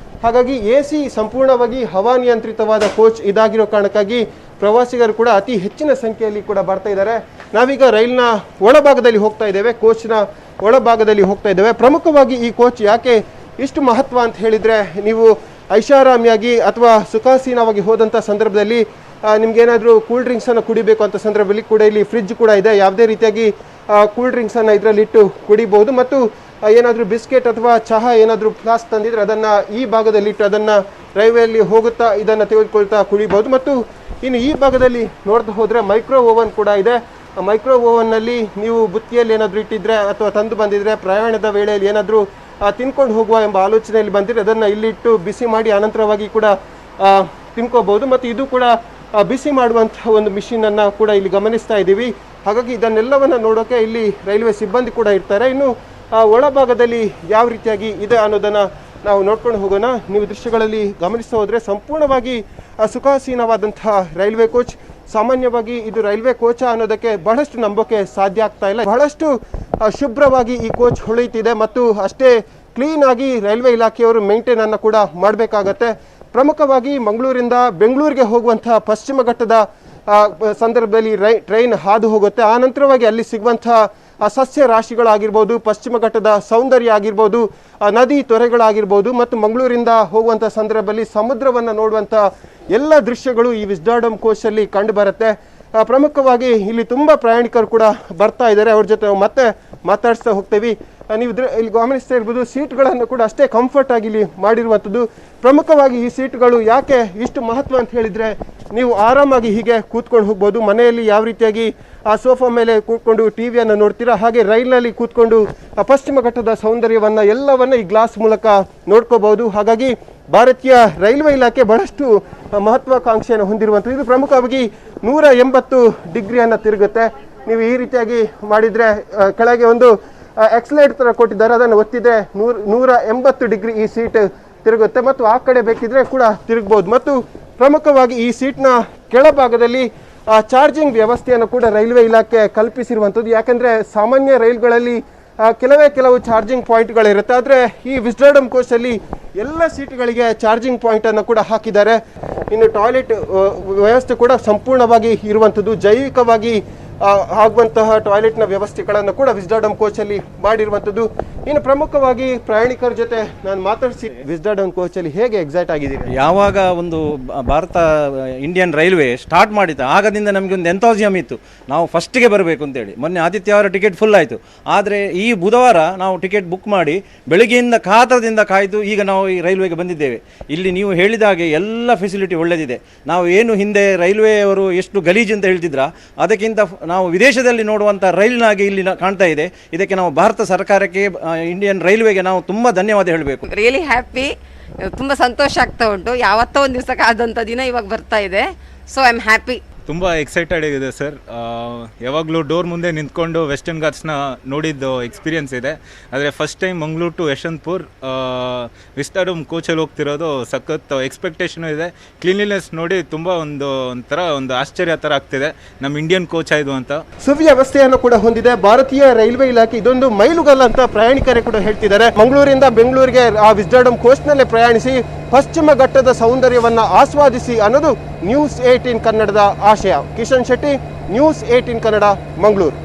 ಹಾಗಾಗಿ AC ಸಂಪೂರ್ಣವಾಗಿ ಹವಾನಿಯಂತ್ರಿತವಾದ ಕೋಚ್ ಇದಾಗಿರೋ ಕಾರಣಕ್ಕಾಗಿ ಪ್ರವಾಸಿಗರು ಕೂಡ ಅತಿ ಹೆಚ್ಚಿನ ಸಂಖ್ಯೆಯಲ್ಲಿ ಕೂಡ ಬರ್ತಾ ಇದ್ದಾರೆ. ನಾವೀಗ ರೈಲ್ನ ಒಳಭಾಗದಲ್ಲಿ ಹೋಗ್ತಾ ಇದ್ದೇವೆ, ಕೋಚ್ನ ಒಳಭಾಗದಲ್ಲಿ ಹೋಗ್ತಾ ಇದ್ದೇವೆ. ಪ್ರಮುಖವಾಗಿ ಈ ಕೋಚ್ ಯಾಕೆ ಇಷ್ಟು ಮಹತ್ವ ಅಂತ ಹೇಳಿದರೆ, ನೀವು ಐಷಾರಾಮಿಯಾಗಿ ಅಥವಾ ಸುಖಾಸೀನವಾಗಿ ಹೋದಂಥ ಸಂದರ್ಭದಲ್ಲಿ ನಿಮ್ಗೇನಾದರೂ ಕೂಲ್ ಡ್ರಿಂಕ್ಸನ್ನು ಕುಡಿಬೇಕು ಅಂತ ಸಂದರ್ಭದಲ್ಲಿ ಕೂಡ ಇಲ್ಲಿ ಫ್ರಿಡ್ಜ್ ಕೂಡ ಇದೆ. ಯಾವುದೇ ರೀತಿಯಾಗಿ ಕೂಲ್ ಡ್ರಿಂಕ್ಸನ್ನು ಇದರಲ್ಲಿಟ್ಟು ಕುಡಿಬಹುದು ಮತ್ತು ಏನಾದರೂ ಬಿಸ್ಕೆಟ್ ಅಥವಾ ಚಹಾ ಏನಾದರೂ ಫ್ಲಾಸ್ಕ್ ತಂದಿದ್ರೆ ಅದನ್ನು ಈ ಭಾಗದಲ್ಲಿಟ್ಟು ಅದನ್ನು ರೈಲ್ವೆಯಲ್ಲಿ ಹೋಗುತ್ತಾ ಇದನ್ನು ತೆಗೆದುಕೊಳ್ತಾ ಕುಡಿಬಹುದು. ಮತ್ತು ಇನ್ನು ಈ ಭಾಗದಲ್ಲಿ ನೋಡ್ತಾ ಹೋದರೆ ಮೈಕ್ರೋ ಓವನ್ ಕೂಡ ಇದೆ. ಮೈಕ್ರೋ ಓವನ್ನಲ್ಲಿ ನೀವು ಬುತ್ತಿಯಲ್ಲಿ ಏನಾದರೂ ಇಟ್ಟಿದ್ರೆ ಅಥವಾ ತಂದು ಬಂದಿದ್ರೆ ಪ್ರಯಾಣದ ವೇಳೆಯಲ್ಲಿ ಏನಾದರೂ ತಿನ್ಕೊಂಡು ಹೋಗುವ ಎಂಬ ಆಲೋಚನೆಯಲ್ಲಿ ಬಂದಿದ್ರೆ ಅದನ್ನು ಇಲ್ಲಿಟ್ಟು ಬಿಸಿ ಮಾಡಿ ಅನಂತರವಾಗಿ ಕೂಡ ತಿನ್ಕೋಬಹುದು. ಮತ್ತು ಇದು ಕೂಡ ಬಿಸಿ ಮಾಡುವಂಥ ಒಂದು ಮಿಷಿನನ್ನು ಕೂಡ ಇಲ್ಲಿ ಗಮನಿಸ್ತಾ ಇದ್ದೀವಿ. ಹಾಗಾಗಿ ಇದನ್ನೆಲ್ಲವನ್ನು ನೋಡೋಕೆ ಇಲ್ಲಿ ರೈಲ್ವೆ ಸಿಬ್ಬಂದಿ ಕೂಡ ಇರ್ತಾರೆ. ಇನ್ನು ಒಳಭಾಗದಲ್ಲಿ ಯಾವ ರೀತಿಯಾಗಿ ಇದೆ ಅನ್ನೋದನ್ನು ನಾವು ನೋಡ್ಕೊಂಡು ಹೋಗೋಣ. ನೀವು ದೃಶ್ಯಗಳಲ್ಲಿ ಗಮನಿಸ್ತಾ ಹೋದರೆ ಸಂಪೂರ್ಣವಾಗಿ ಸುಖಾಸೀನವಾದಂತಹ ರೈಲ್ವೆ ಕೋಚ್. ಸಾಮಾನ್ಯವಾಗಿ ಇದು ರೈಲ್ವೆ ಕೋಚ ಅನ್ನೋದಕ್ಕೆ ಬಹಳಷ್ಟು ನಂಬೋಕೆ ಸಾಧ್ಯ ಆಗ್ತಾ ಇಲ್ಲ. ಬಹಳಷ್ಟು ಶುಭ್ರವಾಗಿ ಈ ಕೋಚ್ ಹೊಳೆಯುತ್ತಿದೆ ಮತ್ತು ಅಷ್ಟೇ ಕ್ಲೀನ್ ಆಗಿ ರೈಲ್ವೆ ಇಲಾಖೆಯವರು ಮೇಂಟೈನ್ ಅನ್ನು ಕೂಡ ಮಾಡಬೇಕಾಗತ್ತೆ. ಪ್ರಮುಖವಾಗಿ ಮಂಗಳೂರಿಂದ ಬೆಂಗಳೂರಿಗೆ ಹೋಗುವಂತಹ ಪಶ್ಚಿಮ ಘಟ್ಟದ ಸಂದರ್ಭದಲ್ಲಿ ಟ್ರೈನ್ ಹಾದು ಹೋಗುತ್ತೆ. ಆ ನಂತರವಾಗಿ ಅಲ್ಲಿ ಸಿಗುವಂತಹ ಸಸ್ಯ ರಾಶಿಗಳಾಗಿರ್ಬೋದು, ಪಶ್ಚಿಮ ಘಟ್ಟದ ಸೌಂದರ್ಯ ಆಗಿರ್ಬೋದು, ನದಿ ತೊರೆಗಳಾಗಿರ್ಬೋದು ಮತ್ತು ಮಂಗಳೂರಿಂದ ಹೋಗುವಂಥ ಸಂದರ್ಭದಲ್ಲಿ ಸಮುದ್ರವನ್ನು ನೋಡುವಂಥ ಎಲ್ಲ ದೃಶ್ಯಗಳು ಈ ವಿಸ್ಟಾಡೋಮ್ ಕೋಚಲ್ಲಿ ಕಂಡು ಬರುತ್ತೆ. ಪ್ರಮುಖವಾಗಿ ಇಲ್ಲಿ ತುಂಬ ಪ್ರಯಾಣಿಕರು ಕೂಡ ಬರ್ತಾ ಇದ್ದಾರೆ. ಅವ್ರ ಜೊತೆ ಮತ್ತೆ ಮಾತಾಡಿಸ್ತಾ ಹೋಗ್ತೇವೆ. ನೀವು ಇಲ್ಲಿ ಗಮನಿಸ್ತಾ ಇರ್ಬೋದು, ಸೀಟ್ಗಳನ್ನು ಕೂಡ ಅಷ್ಟೇ ಕಂಫರ್ಟ್ ಆಗಿ ಇಲ್ಲಿ ಮಾಡಿರುವಂಥದ್ದು. ಪ್ರಮುಖವಾಗಿ ಈ ಸೀಟ್ಗಳು ಯಾಕೆ ಇಷ್ಟು ಮಹತ್ವ ಅಂತ ಹೇಳಿದರೆ, ನೀವು ಆರಾಮಾಗಿ ಹೀಗೆ ಕೂತ್ಕೊಂಡು ಹೋಗ್ಬೋದು. ಮನೆಯಲ್ಲಿ ಯಾವ ರೀತಿಯಾಗಿ ಆ ಸೋಫಾ ಮೇಲೆ ಕೂತ್ಕೊಂಡು ಟಿವಿಯನ್ನು ನೋಡ್ತೀರಾ, ಹಾಗೆ ರೈಲ್ನಲ್ಲಿ ಕೂತ್ಕೊಂಡು ಪಶ್ಚಿಮ ಘಟ್ಟದ ಸೌಂದರ್ಯವನ್ನು ಎಲ್ಲವನ್ನ ಈ ಗ್ಲಾಸ್ ಮೂಲಕ ನೋಡ್ಕೋಬಹುದು. ಹಾಗಾಗಿ ಭಾರತೀಯ ರೈಲ್ವೆ ಇಲಾಖೆ ಬಹಳಷ್ಟು ಮಹತ್ವಾಕಾಂಕ್ಷೆಯನ್ನು ಹೊಂದಿರುವಂಥದ್ದು. ಇದು ಪ್ರಮುಖವಾಗಿ 180 ಡಿಗ್ರಿಯನ್ನು ತಿರುಗುತ್ತೆ. ನೀವು ಈ ರೀತಿಯಾಗಿ ಮಾಡಿದರೆ ಕೆಳಗೆ ಒಂದು ಎಕ್ಸಲೇಟ್ ಥರ ಕೊಟ್ಟಿದ್ದಾರೆ, ಅದನ್ನು ಒತ್ತಿದ್ರೆ 180 ಡಿಗ್ರಿ ಈ ಸೀಟ್ ತಿರುಗುತ್ತೆ ಮತ್ತು ಆ ಕಡೆ ಬೇಕಿದ್ರೆ ಕೂಡ ತಿರುಗ್ಬೋದು. ಮತ್ತು ಪ್ರಮುಖವಾಗಿ ಈ ಸೀಟ್ನ ಕೆಳಭಾಗದಲ್ಲಿ ಚಾರ್ಜಿಂಗ್ ವ್ಯವಸ್ಥೆಯನ್ನು ಕೂಡ ರೈಲ್ವೆ ಇಲಾಖೆ ಕಲ್ಪಿಸಿರುವಂಥದ್ದು. ಯಾಕಂದರೆ ಸಾಮಾನ್ಯ ರೈಲ್ಗಳಲ್ಲಿ ಕೆಲವು ಚಾರ್ಜಿಂಗ್ ಪಾಯಿಂಟ್ಗಳಿರುತ್ತೆ, ಆದರೆ ಈ ವಿಸ್ಡಾಡಮ್ ಕೋಚಲ್ಲಿ ಎಲ್ಲ ಸೀಟ್ಗಳಿಗೆ ಚಾರ್ಜಿಂಗ್ ಪಾಯಿಂಟನ್ನು ಕೂಡ ಹಾಕಿದ್ದಾರೆ. ಇನ್ನು ಟಾಯ್ಲೆಟ್ ವ್ಯವಸ್ಥೆ ಕೂಡ ಸಂಪೂರ್ಣವಾಗಿ ಇರುವಂಥದ್ದು, ಜೈವಿಕವಾಗಿ ಆಗುವಂತಹ ಟಾಯ್ಲೆಟ್ನ ವ್ಯವಸ್ಥೆಗಳನ್ನು ಕೂಡ ವಿಸ್ಡಾಡಮ್ ಕೋಚಲ್ಲಿ ಮಾಡಿರುವಂಥದ್ದು. ಇನ್ನು ಪ್ರಮುಖವಾಗಿ ಪ್ರಯಾಣಿಕರ ಜೊತೆ ನಾನು ಮಾತಾಡಿಸಿ ವಿಸ್ಡಾಡಮ್ ಕೋಚಲ್ಲಿ ಹೇಗೆ ಎಕ್ಸೈಟ್ ಆಗಿದ್ದೀರಿ? ಯಾವಾಗ ಒಂದು ಭಾರತ ಇಂಡಿಯನ್ ರೈಲ್ವೆ ಸ್ಟಾರ್ಟ್ ಮಾಡಿತ್ತು ಆಗದಿಂದ ನಮಗೆ ಒಂದು ಎಂಥಾಸಿಯಮ್ ಇತ್ತು, ನಾವು ಫಸ್ಟಿಗೆ ಬರಬೇಕು ಅಂತೇಳಿ. ಮೊನ್ನೆ ಆದಿತ್ಯವಾರ ಟಿಕೆಟ್ ಫುಲ್ ಆಯಿತು, ಆದರೆ ಈ ಬುಧವಾರ ನಾವು ಟಿಕೆಟ್ ಬುಕ್ ಮಾಡಿ ಬೆಳಗ್ಗೆಯಿಂದ ಕಾತರದಿಂದ ಕಾಯ್ದು ಈಗ ನಾವು ಈ ರೈಲ್ವೆಗೆ ಬಂದಿದ್ದೇವೆ. ಇಲ್ಲಿ ನೀವು ಹೇಳಿದ ಹಾಗೆ ಎಲ್ಲ ಫೆಸಿಲಿಟಿ ಒಳ್ಳೆದಿದೆ. ನಾವು ಏನು ಹಿಂದೆ ರೈಲ್ವೆಯವರು ಎಷ್ಟು ಗಲೀಜು ಅಂತ ಹೇಳ್ತಿದ್ರ, ಅದಕ್ಕಿಂತ ನಾವು ವಿದೇಶದಲ್ಲಿ ನೋಡುವಂಥ ರೈಲಿನಾಗಿ ಇಲ್ಲಿ ಕಾಣ್ತಾ ಇದೆ. ಇದಕ್ಕೆ ನಾವು ಭಾರತ ಸರ್ಕಾರಕ್ಕೆ, ಇಂಡಿಯನ್ ರೈಲ್ವೆಗೆ ನಾವು ತುಂಬ ಧನ್ಯವಾದ ಹೇಳಬೇಕು. ರಿಯಲಿ ಹ್ಯಾಪಿ, ತುಂಬ ಸಂತೋಷ ಆಗ್ತಾ ಉಂಟು. ಯಾವತ್ತೋ ಒಂದು ದಿವಸಕ್ಕೆ ಆದಂಥ ದಿನ ಇವಾಗ ಬರ್ತಾ ಇದೆ. So I am happy. ತುಂಬ ಎಕ್ಸೈಟೆಡ್ ಆಗಿದೆ ಸರ್. ಯಾವಾಗಲೂ ಡೋರ್ ಮುಂದೆ ನಿಂತ್ಕೊಂಡು ವೆಸ್ಟರ್ನ್ ಘಾಟ್ಸ್ನ ನೋಡಿದ್ದು ಎಕ್ಸ್ಪೀರಿಯನ್ಸ್ ಇದೆ. ಆದರೆ first time Mangaluru to Yeshwantpur vistadome ಕೋಚಲ್ಲಿ ಹೋಗ್ತಿರೋದು ಸಖತ್ ಎಕ್ಸ್ಪೆಕ್ಟೇಷನು ಇದೆ. ಕ್ಲೀನ್ಲಿನೆಸ್ ನೋಡಿ ತುಂಬ ಒಂಥರ ಆಶ್ಚರ್ಯ ಥರ ಆಗ್ತಿದೆ, ನಮ್ಮ ಇಂಡಿಯನ್ ಕೋಚ್ ಆಯಿತು ಅಂತ. ಸುವ್ಯವಸ್ಥೆಯನ್ನು ಕೂಡ ಹೊಂದಿದೆ ಭಾರತೀಯ ರೈಲ್ವೆ ಇಲಾಖೆ. ಇದೊಂದು ಮೈಲುಗಲ್ಲು ಅಂತ ಪ್ರಯಾಣಿಕರೇ ಕೂಡ ಹೇಳ್ತಿದ್ದಾರೆ. ಮಂಗಳೂರಿಂದ ಬೆಂಗಳೂರಿಗೆ ಆ ವಿಸ್ಡಾಡಮ್ ಕೋಚ್ನಲ್ಲೇ ಪ್ರಯಾಣಿಸಿ ಪಶ್ಚಿಮ ಘಟ್ಟದ ಸೌಂದರ್ಯವನ್ನು ಆಸ್ವಾದಿಸಿ ಅನ್ನೋದು ನ್ಯೂಸ್ 18 ಕನ್ನಡದ ಆಶಯ. ಕಿಶನ್ ಶೆಟ್ಟಿ, ನ್ಯೂಸ್ 18 ಕನ್ನಡ, ಮಂಗಳೂರು.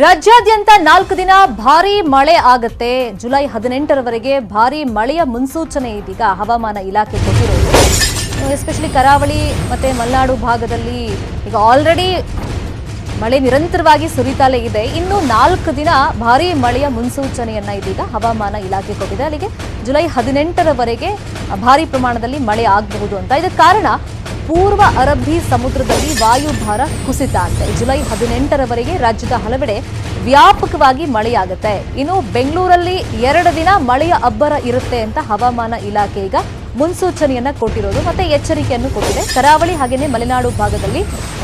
ರಾಜ್ಯಾದ್ಯಂತ 4 ದಿನ ಭಾರೀ ಮಳೆ ಆಗತ್ತೆ. ಜುಲೈ 18ರವರೆಗೆ ಭಾರೀ ಮಳೆಯ ಮುನ್ಸೂಚನೆ ಇದೀಗ ಹವಾಮಾನ ಇಲಾಖೆ ಕೊಟ್ಟಿರೋದು. ಎಸ್ಪೆಷಲಿ ಕರಾವಳಿ ಮತ್ತೆ ಮಲೆನಾಡು ಭಾಗದಲ್ಲಿ ಈಗ ಆಲ್ರೆಡಿ ಮಳೆ ನಿರಂತರವಾಗಿ ಸುರಿತಾಲೇ ಇದೆ. ಇನ್ನು 4 ದಿನ ಭಾರೀ ಮಳೆಯ ಮುನ್ಸೂಚನೆಯನ್ನ ಇದೀಗ ಹವಾಮಾನ ಇಲಾಖೆ ಕೊಟ್ಟಿದೆ. ಅಲ್ಲಿಗೆ ಜುಲೈ 18ರವರೆಗೆ ಭಾರೀ ಪ್ರಮಾಣದಲ್ಲಿ ಮಳೆ ಆಗಬಹುದು ಅಂತ. ಇದಕ್ಕೆ ಕಾರಣ ಪೂರ್ವ ಅರಬ್ಬಿ ಸಮುದ್ರದಲ್ಲಿ ವಾಯುಭಾರ ಕುಸಿತ ಅಂತೆ. ಜುಲೈ 18ರವರೆಗೆ ರಾಜ್ಯದ ಹಲವೆಡೆ ವ್ಯಾಪಕವಾಗಿ ಮಳೆಯಾಗುತ್ತೆ. ಇನ್ನು ಬೆಂಗಳೂರಲ್ಲಿ 2 ದಿನ ಮಳೆಯ ಅಬ್ಬರ ಇರುತ್ತೆ ಅಂತ ಹವಾಮಾನ ಇಲಾಖೆ ಈಗ ಮುನ್ಸೂಚನೆಯನ್ನ ಕೊಟ್ಟಿರೋದು ಮತ್ತೆ ಎಚ್ಚರಿಕೆಯನ್ನು ಕೊಟ್ಟಿದೆ. ಕರಾವಳಿ ಹಾಗೆಯೇ ಮಲೆನಾಡು ಭಾಗದಲ್ಲಿ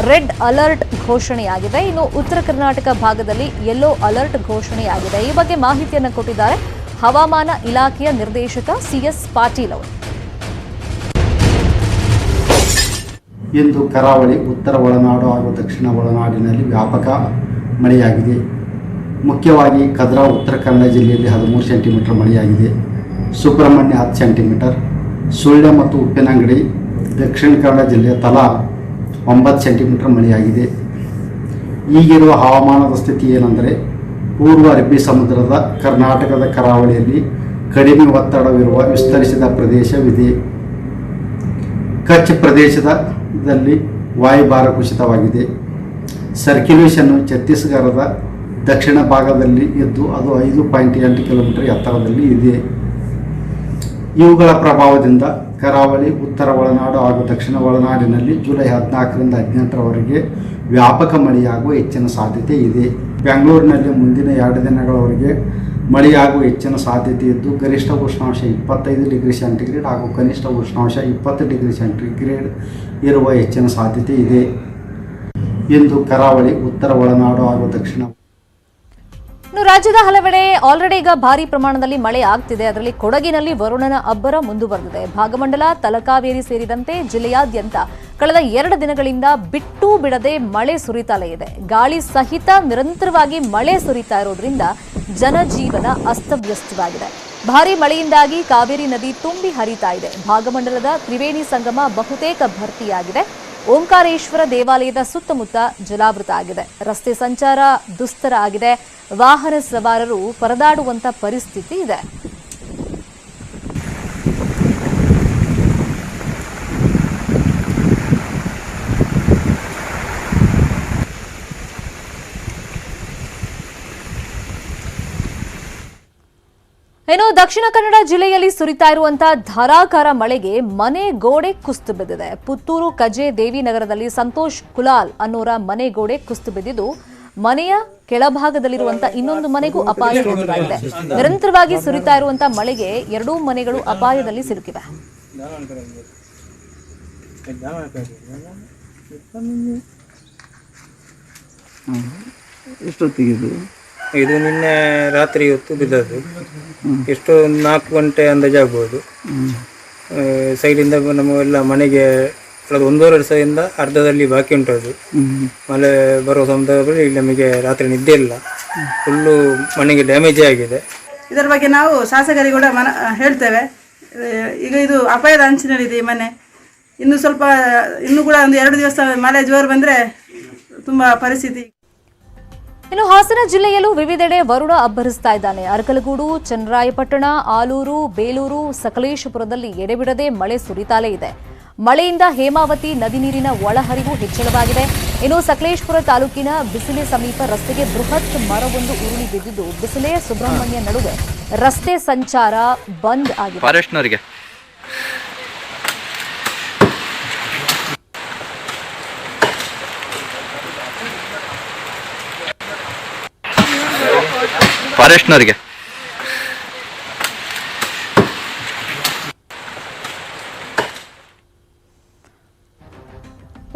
ರೆಡ್ ಅಲರ್ಟ್ ಘೋಷಣೆಯಾಗಿದೆ. ಇನ್ನು ಉತ್ತರ ಕರ್ನಾಟಕ ಭಾಗದಲ್ಲಿ ಯೆಲ್ಲೋ ಅಲರ್ಟ್ ಘೋಷಣೆಯಾಗಿದೆ. ಈ ಬಗ್ಗೆ ಮಾಹಿತಿಯನ್ನು ಕೊಟ್ಟಿದ್ದಾರೆ ಹವಾಮಾನ ಇಲಾಖೆಯ ನಿರ್ದೇಶಕ CS ಪಾಟೀಲ್ ಅವರು. ಇಂದು ಕರಾವಳಿ, ಉತ್ತರ ಒಳನಾಡು ಹಾಗೂ ದಕ್ಷಿಣ ಒಳನಾಡಿನಲ್ಲಿ ವ್ಯಾಪಕ ಮಳೆಯಾಗಿದೆ. ಮುಖ್ಯವಾಗಿ ಕದ್ರಾ ಉತ್ತರ ಕನ್ನಡ ಜಿಲ್ಲೆಯಲ್ಲಿ 13 ಸೆಂಟಿಮೀಟರ್ ಮಳೆಯಾಗಿದೆ. ಸುಬ್ರಹ್ಮಣ್ಯ 10 ಸೆಂಟಿಮೀಟರ್, ಸುಳ್ಯ ಮತ್ತು ಉಪ್ಪಿನಂಗಡಿ ದಕ್ಷಿಣ ಕನ್ನಡ ಜಿಲ್ಲೆಯ ತಲಾ 9 ಸೆಂಟಿಮೀಟರ್ ಮಳೆಯಾಗಿದೆ. ಈಗಿರುವ ಹವಾಮಾನದ ಸ್ಥಿತಿ ಏನೆಂದರೆ, ಪೂರ್ವ ಅರಬ್ಬಿ ಸಮುದ್ರದ ಕರ್ನಾಟಕದ ಕರಾವಳಿಯಲ್ಲಿ ಕಡಿಮೆ ಒತ್ತಡವಿರುವ ವಿಸ್ತರಿಸಿದ ಪ್ರದೇಶವಿದೆ. ಕಚ್ ಪ್ರದೇಶದಲ್ಲಿ ವಾಯುಭಾರ ಕುಸಿತವಾಗಿದೆ. ಸರ್ಕ್ಯುಲೇಷನ್ನು ಛತ್ತೀಸ್ಗಢದ ದಕ್ಷಿಣ ಭಾಗದಲ್ಲಿ ಇದ್ದು ಅದು 5.8 ಕಿಲೋಮೀಟರ್ ಎತ್ತರದಲ್ಲಿ ಇದೆ. ಇವುಗಳ ಪ್ರಭಾವದಿಂದ ಕರಾವಳಿ, ಉತ್ತರ ಒಳನಾಡು ಹಾಗೂ ದಕ್ಷಿಣ ಒಳನಾಡಿನಲ್ಲಿ ಜುಲೈ 14ರಿಂದ 18ರವರೆಗೆ ವ್ಯಾಪಕ ಮಳೆಯಾಗುವ ಹೆಚ್ಚಿನ ಸಾಧ್ಯತೆ ಇದೆ. ಬೆಂಗಳೂರಿನಲ್ಲಿ ಮುಂದಿನ 2 ದಿನಗಳವರೆಗೆ ಮಳೆಯಾಗುವ ಹೆಚ್ಚಿನ ಸಾಧ್ಯತೆ ಇದ್ದು ಗರಿಷ್ಠ ಉಷ್ಣಾಂಶ 25 ಡಿಗ್ರಿ ಸೆಂಟಿಗ್ರೇಡ್ ಹಾಗೂ ಕನಿಷ್ಠ ಉಷ್ಣಾಂಶ 20 ಡಿಗ್ರಿ ಸೆಂಟಿಗ್ರೇಡ್ ಇರುವ ಹೆಚ್ಚಿನ ಸಾಧ್ಯತೆ ಇದೆ. ಇಂದು ಕರಾವಳಿ, ಉತ್ತರ ಒಳನಾಡು ಹಾಗೂ ದಕ್ಷಿಣ ರಾಜ್ಯದ ಹಲವೆಡೆ ಆಲ್ರೆಡಿ ಈಗ ಭಾರೀ ಪ್ರಮಾಣದಲ್ಲಿ ಮಳೆ ಆಗ್ತಿದೆ. ಅದರಲ್ಲಿ ಕೊಡಗಿನಲ್ಲಿ ವರುಣನ ಅಬ್ಬರ ಮುಂದುವರೆದಿದೆ. ಭಾಗಮಂಡಲ, ತಲಕಾವೇರಿ ಸೇರಿದಂತೆ ಜಿಲ್ಲೆಯಾದ್ಯಂತ ಕಳೆದ 2 ದಿನಗಳಿಂದ ಬಿಟ್ಟು ಬಿಡದೆ ಮಳೆ ಸುರಿತಾಲೇ ಇದೆ. ಗಾಳಿ ಸಹಿತ ನಿರಂತರವಾಗಿ ಮಳೆ ಸುರಿತಾ ಇರೋದ್ರಿಂದ ಜನಜೀವನ ಅಸ್ತವ್ಯಸ್ತವಾಗಿದೆ. ಭಾರೀ ಮಳೆಯಿಂದಾಗಿ ಕಾವೇರಿ ನದಿ ತುಂಬಿ ಹರಿತಾ ಇದೆ. ಭಾಗಮಂಡಲದ ತ್ರಿವೇಣಿ ಸಂಗಮ ಬಹುತೇಕ ಭರ್ತಿಯಾಗಿದೆ. ಓಂಕಾರೇಶ್ವರ ದೇವಾಲಯದ ಸುತ್ತಮುತ್ತ ಜಲಾವೃತ ಆಗಿದೆ. ರಸ್ತೆ ಸಂಚಾರ ದುಸ್ತರ ಆಗಿದೆ. ವಾಹನ ಸವಾರರು ಪರದಾಡುವಂತ ಪರಿಸ್ಥಿತಿ ಇದೆ. ಇನ್ನು ದಕ್ಷಿಣ ಕನ್ನಡ ಜಿಲ್ಲೆಯಲ್ಲಿ ಸುರಿತಾ ಇರುವಂತಹ ಧಾರಾಕಾರ ಮಳೆಗೆ ಮನೆ ಗೋಡೆ ಕುಸಿದು ಬಿದ್ದಿದೆ. ಪುತ್ತೂರು ಕಜೆ ದೇವಿನಗರದಲ್ಲಿ ಸಂತೋಷ್ ಕುಲಾಲ್ ಅನ್ನೋರ ಮನೆ ಗೋಡೆ ಕುಸಿದು ಬಿದ್ದಿದ್ದು ಮನೆಯ ಕೆಳಭಾಗದಲ್ಲಿರುವಂತಹ ಇನ್ನೊಂದು ಮನೆಗೂ ಅಪಾಯ ಎದುರಾಗಿದೆ. ನಿರಂತರವಾಗಿ ಸುರಿತಾ ಇರುವಂತಹ ಮಳೆಗೆ 2 ಮನೆಗಳು ಅಪಾಯದಲ್ಲಿ ಸಿಲುಕಿವೆ. ಎಷ್ಟೊತ್ತಿಗೆ ಇದು ನಿನ್ನೆ ರಾತ್ರಿ ಹೊತ್ತು ಬಿದ್ದದ್ದು. ಎಷ್ಟೋ 4 ಗಂಟೆ ಅಂದಾಜಾಗ್ಬೋದು. ಸೈಡಿಂದ ನಮ್ಮೆಲ್ಲ ಮನೆಗೆ ಕಳೆದ 1.5 ವರ್ಷದಿಂದ ಅರ್ಧದಲ್ಲಿ ಬಾಕಿ ಉಂಟು. ಅದು ಮಳೆ ಬರುವ ಸಂದರ್ಭದಲ್ಲಿ ಇಲ್ಲಿ ನಮಗೆ ರಾತ್ರಿ ನಿದ್ದೆ ಇಲ್ಲ, ಫುಲ್ಲು ಮನೆಗೆ ಡ್ಯಾಮೇಜೇ ಆಗಿದೆ. ಇದರ ಬಗ್ಗೆ ನಾವು ಶಾಸಕರಿಗೆ ಕೂಡ ಹೇಳ್ತೇವೆ. ಈಗ ಇದು ಅಪಾಯದ ಅಂಚಿನಲ್ಲಿದೆ ಈ ಮನೆ. ಇನ್ನೂ ಕೂಡ ಒಂದು 2 ದಿವಸ ಮಳೆ ಜೋರು ಬಂದರೆ ತುಂಬ ಪರಿಸ್ಥಿತಿ. ಇನ್ನು ಹಾಸನ ಜಿಲ್ಲೆಯಲ್ಲೂ ವಿವಿಧೆಡೆ ವರುಣ ಅಬ್ಬರಿಸ್ತಾ ಇದ್ದಾನೆ. ಅರಕಲಗೂಡು, ಚನ್ನರಾಯಪಟ್ಟಣ, ಆಲೂರು, ಬೇಲೂರು, ಸಕಲೇಶಪುರದಲ್ಲಿ ಎಡೆಬಿಡದೆ ಮಳೆ ಸುರಿತಾಲೇ ಇದೆ. ಮಳೆಯಿಂದ ಹೇಮಾವತಿ ನದಿ ನೀರಿನ ಒಳಹರಿವು ಹೆಚ್ಚಳವಾಗಿದೆ. ಇನ್ನು ಸಕಲೇಶಪುರ ತಾಲೂಕಿನ ಬಿಸಿಲೆ ಸಮೀಪ ರಸ್ತೆಗೆ ಬೃಹತ್ ಮರವೊಂದು ಉರುಳಿ ಬಿದ್ದಿದ್ದು ಬಿಸಿಲೆ ಸುಬ್ರಹ್ಮಣ್ಯ ನಡುವೆ ರಸ್ತೆ ಸಂಚಾರ ಬಂದ್ ಆಗಿದೆ. ಫಾರೆಸ್ಟ್ನವರಿಗೆ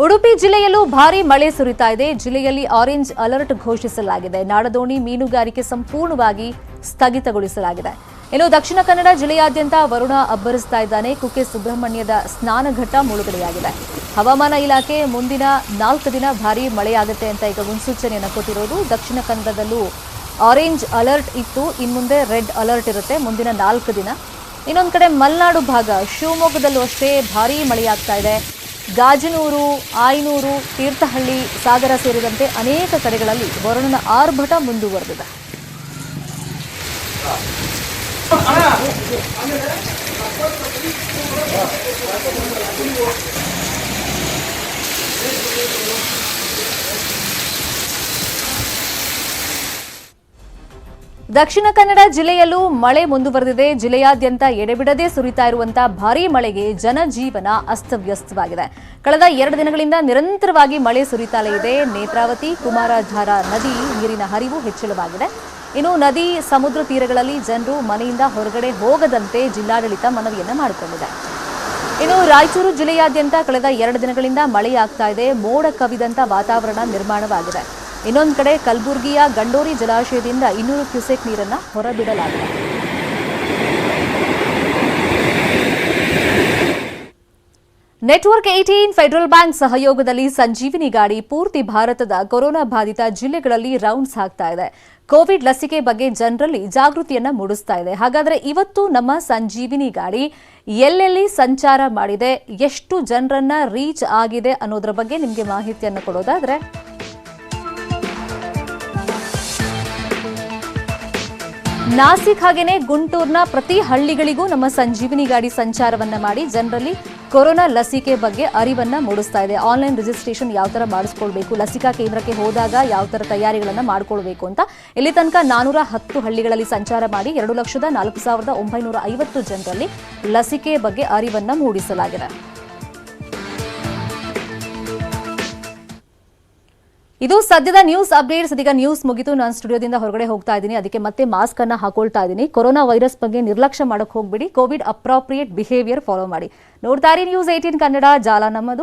ಉಡುಪಿ ಜಿಲ್ಲೆಯಲ್ಲೂ ಭಾರೀ ಮಳೆ ಸುರಿತಾ ಇದೆ. ಜಿಲ್ಲೆಯಲ್ಲಿ ಆರೆಂಜ್ ಅಲರ್ಟ್ ಘೋಷಿಸಲಾಗಿದೆ. ನಾಡದೋಣಿ ಮೀನುಗಾರಿಕೆ ಸಂಪೂರ್ಣವಾಗಿ ಸ್ಥಗಿತಗೊಳಿಸಲಾಗಿದೆ. ಇನ್ನು ದಕ್ಷಿಣ ಕನ್ನಡ ಜಿಲ್ಲೆಯಾದ್ಯಂತ ವರುಣ ಅಬ್ಬರಿಸ್ತಾ ಇದ್ದಾನೆ. ಕುಕ್ಕೆ ಸುಬ್ರಹ್ಮಣ್ಯದ ಸ್ನಾನಘಟ್ಟ ಮುಳುಗಡೆಯಾಗಿದೆ. ಹವಾಮಾನ ಇಲಾಖೆ ಮುಂದಿನ 4 ದಿನ ಭಾರೀ ಮಳೆಯಾಗುತ್ತೆ ಅಂತ ಈಗ ಮುನ್ಸೂಚನೆಯನ್ನು ಕೊಟ್ಟಿರೋದು. ದಕ್ಷಿಣ ಕನ್ನಡದಲ್ಲೂ ಆರೆಂಜ್ ಅಲರ್ಟ್ ಇತ್ತು, ಇನ್ಮುಂದೆ ರೆಡ್ ಅಲರ್ಟ್ ಇರುತ್ತೆ ಮುಂದಿನ 4 ದಿನ. ಇನ್ನೊಂದು ಕಡೆ ಮಲೆನಾಡು ಭಾಗ ಶಿವಮೊಗ್ಗದಲ್ಲೂ ಅಷ್ಟೇ ಭಾರೀ ಮಳೆಯಾಗ್ತಾ ಇದೆ. ಗಾಜನೂರು, ಆಯನೂರು, ತೀರ್ಥಹಳ್ಳಿ, ಸಾಗರ ಸೇರಿದಂತೆ ಅನೇಕ ಕಡೆಗಳಲ್ಲಿ ವರುಣನ ಆರ್ಭಟ ಮುಂದುವರೆದಿದೆ. ದಕ್ಷಿಣ ಕನ್ನಡ ಜಿಲ್ಲೆಯಲ್ಲೂ ಮಳೆ ಮುಂದುವರೆದಿದೆ. ಜಿಲ್ಲೆಯಾದ್ಯಂತ ಎಡೆಬಿಡದೆ ಸುರಿತಾ ಇರುವಂತಹ ಭಾರೀ ಮಳೆಗೆ ಜನಜೀವನ ಅಸ್ತವ್ಯಸ್ತವಾಗಿದೆ. ಕಳೆದ 2 ದಿನಗಳಿಂದ ನಿರಂತರವಾಗಿ ಮಳೆ ಸುರಿತಾಲೇ ಇದೆ. ನೇತ್ರಾವತಿ, ಕುಮಾರಧಾರ ನದಿ ನೀರಿನ ಹರಿವು ಹೆಚ್ಚಳವಾಗಿದೆ. ಇನ್ನು ನದಿ, ಸಮುದ್ರ ತೀರಗಳಲ್ಲಿ ಜನರು ಮನೆಯಿಂದ ಹೊರಗಡೆ ಹೋಗದಂತೆ ಜಿಲ್ಲಾಡಳಿತ ಮನವಿಯನ್ನ ಮಾಡಿಕೊಂಡಿದೆ. ಇನ್ನು ರಾಯಚೂರು ಜಿಲ್ಲೆಯಾದ್ಯಂತ ಕಳೆದ 2 ದಿನಗಳಿಂದ ಮಳೆಯಾಗ್ತಾ ಇದೆ. ಮೋಡ ಕವಿದಂತ ವಾತಾವರಣ ನಿರ್ಮಾಣವಾಗಿದೆ. ಇನ್ನೊಂದು ಕಡೆ ಕಲಬುರಗಿಯ ಗಂಡೋರಿ ಜಲಾಶಯದಿಂದ 200 ಕ್ಯೂಸೆಕ್ ನೀರನ್ನು ಹೊರಬಿಡಲಾಗಿದೆ. ನೆಟ್ವರ್ಕ್ 18 ಫೆಡರಲ್ ಬ್ಯಾಂಕ್ ಸಹಯೋಗದಲ್ಲಿ ಸಂಜೀವಿನಿ ಗಾಡಿ ಪೂರ್ತಿ ಭಾರತದ ಕೊರೋನಾ ಬಾಧಿತ ಜಿಲ್ಲೆಗಳಲ್ಲಿ ರೌಂಡ್ಸ್ ಹಾಕ್ತಾ ಇದೆ. ಕೋವಿಡ್ ಲಸಿಕೆ ಬಗ್ಗೆ ಜನರಲ್ಲಿ ಜಾಗೃತಿಯನ್ನ ಮೂಡಿಸ್ತಾ ಇದೆ. ಹಾಗಾದ್ರೆ ಇವತ್ತು ನಮ್ಮ ಸಂಜೀವಿನಿ ಗಾಡಿ ಎಲ್ಲೆಲ್ಲಿ ಸಂಚಾರ ಮಾಡಿದೆ, ಎಷ್ಟು ಜನರನ್ನ ರೀಚ್ ಆಗಿದೆ ಅನ್ನೋದರ ಬಗ್ಗೆ ನಿಮಗೆ ಮಾಹಿತಿಯನ್ನು ಕೊಡೋದಾದ್ರೆ, ನಾಸಿಕ್ ಹಾಗೇನೆ ಗುಂಟೂರ್ನ ಪ್ರತಿ ಹಳ್ಳಿಗಳಿಗೂ ನಮ್ಮ ಸಂಜೀವಿನಿ ಗಾಡಿ ಸಂಚಾರವನ್ನ ಮಾಡಿ ಜನರಲ್ಲಿ ಕೊರೋನಾ ಲಸಿಕೆ ಬಗ್ಗೆ ಅರಿವನ್ನ ಮೂಡಿಸ್ತಾ ಇದೆ. ಆನ್ಲೈನ್ ರಿಜಿಸ್ಟ್ರೇಷನ್ ಯಾವ ತರ ಮಾಡಿಸ್ಕೊಳ್ಬೇಕು, ಲಸಿಕಾ ಕೇಂದ್ರಕ್ಕೆ ಹೋದಾಗ ಯಾವ ತರ ತಯಾರಿಗಳನ್ನ ಮಾಡ್ಕೊಳ್ಬೇಕು ಅಂತ ಇಲ್ಲಿ ತನಕ 410 ಹಳ್ಳಿಗಳಲ್ಲಿ ಸಂಚಾರ ಮಾಡಿ 2,04,950 ಜನರಲ್ಲಿ ಲಸಿಕೆ ಬಗ್ಗೆ ಅರಿವನ್ನ ಮೂಡಿಸಲಾಗಿದೆ. ಇದು ಸದ್ಯದ ನ್ಯೂಸ್ ಅಪ್ಡೇಟ್ಸ್. ಇದೀಗ ನ್ಯೂಸ್ ಮುಗಿತು. ನಾನು ಸ್ಟುಡಿಯೋದಿಂದ ಹೊರಗಡೆ ಹೋಗ್ತಾ ಇದ್ದೀನಿ, ಅದಕ್ಕೆ ಮತ್ತೆ ಮಾಸ್ಕ್ ಅನ್ನ ಹಾಕೊಳ್ತಾ ಇದ್ದೀನಿ. ಕೊರೋನಾ ವೈರಸ್ ಬಗ್ಗೆ ನಿರ್ಲಕ್ಷ್ಯ ಮಾಡಕ್ ಹೋಗ್ಬಿಡಿ. ಕೋವಿಡ್ ಅಪ್ರಾಪ್ರಿಯೇಟ್ ಬಿಹೇವಿಯರ್ ಫಾಲೋ ಮಾಡಿ. ನೋಡ್ತಾ ಇರಿ ನ್ಯೂಸ್ 18 ಕನ್ನಡ, ಜಾಲ ನಮ್ಮದು.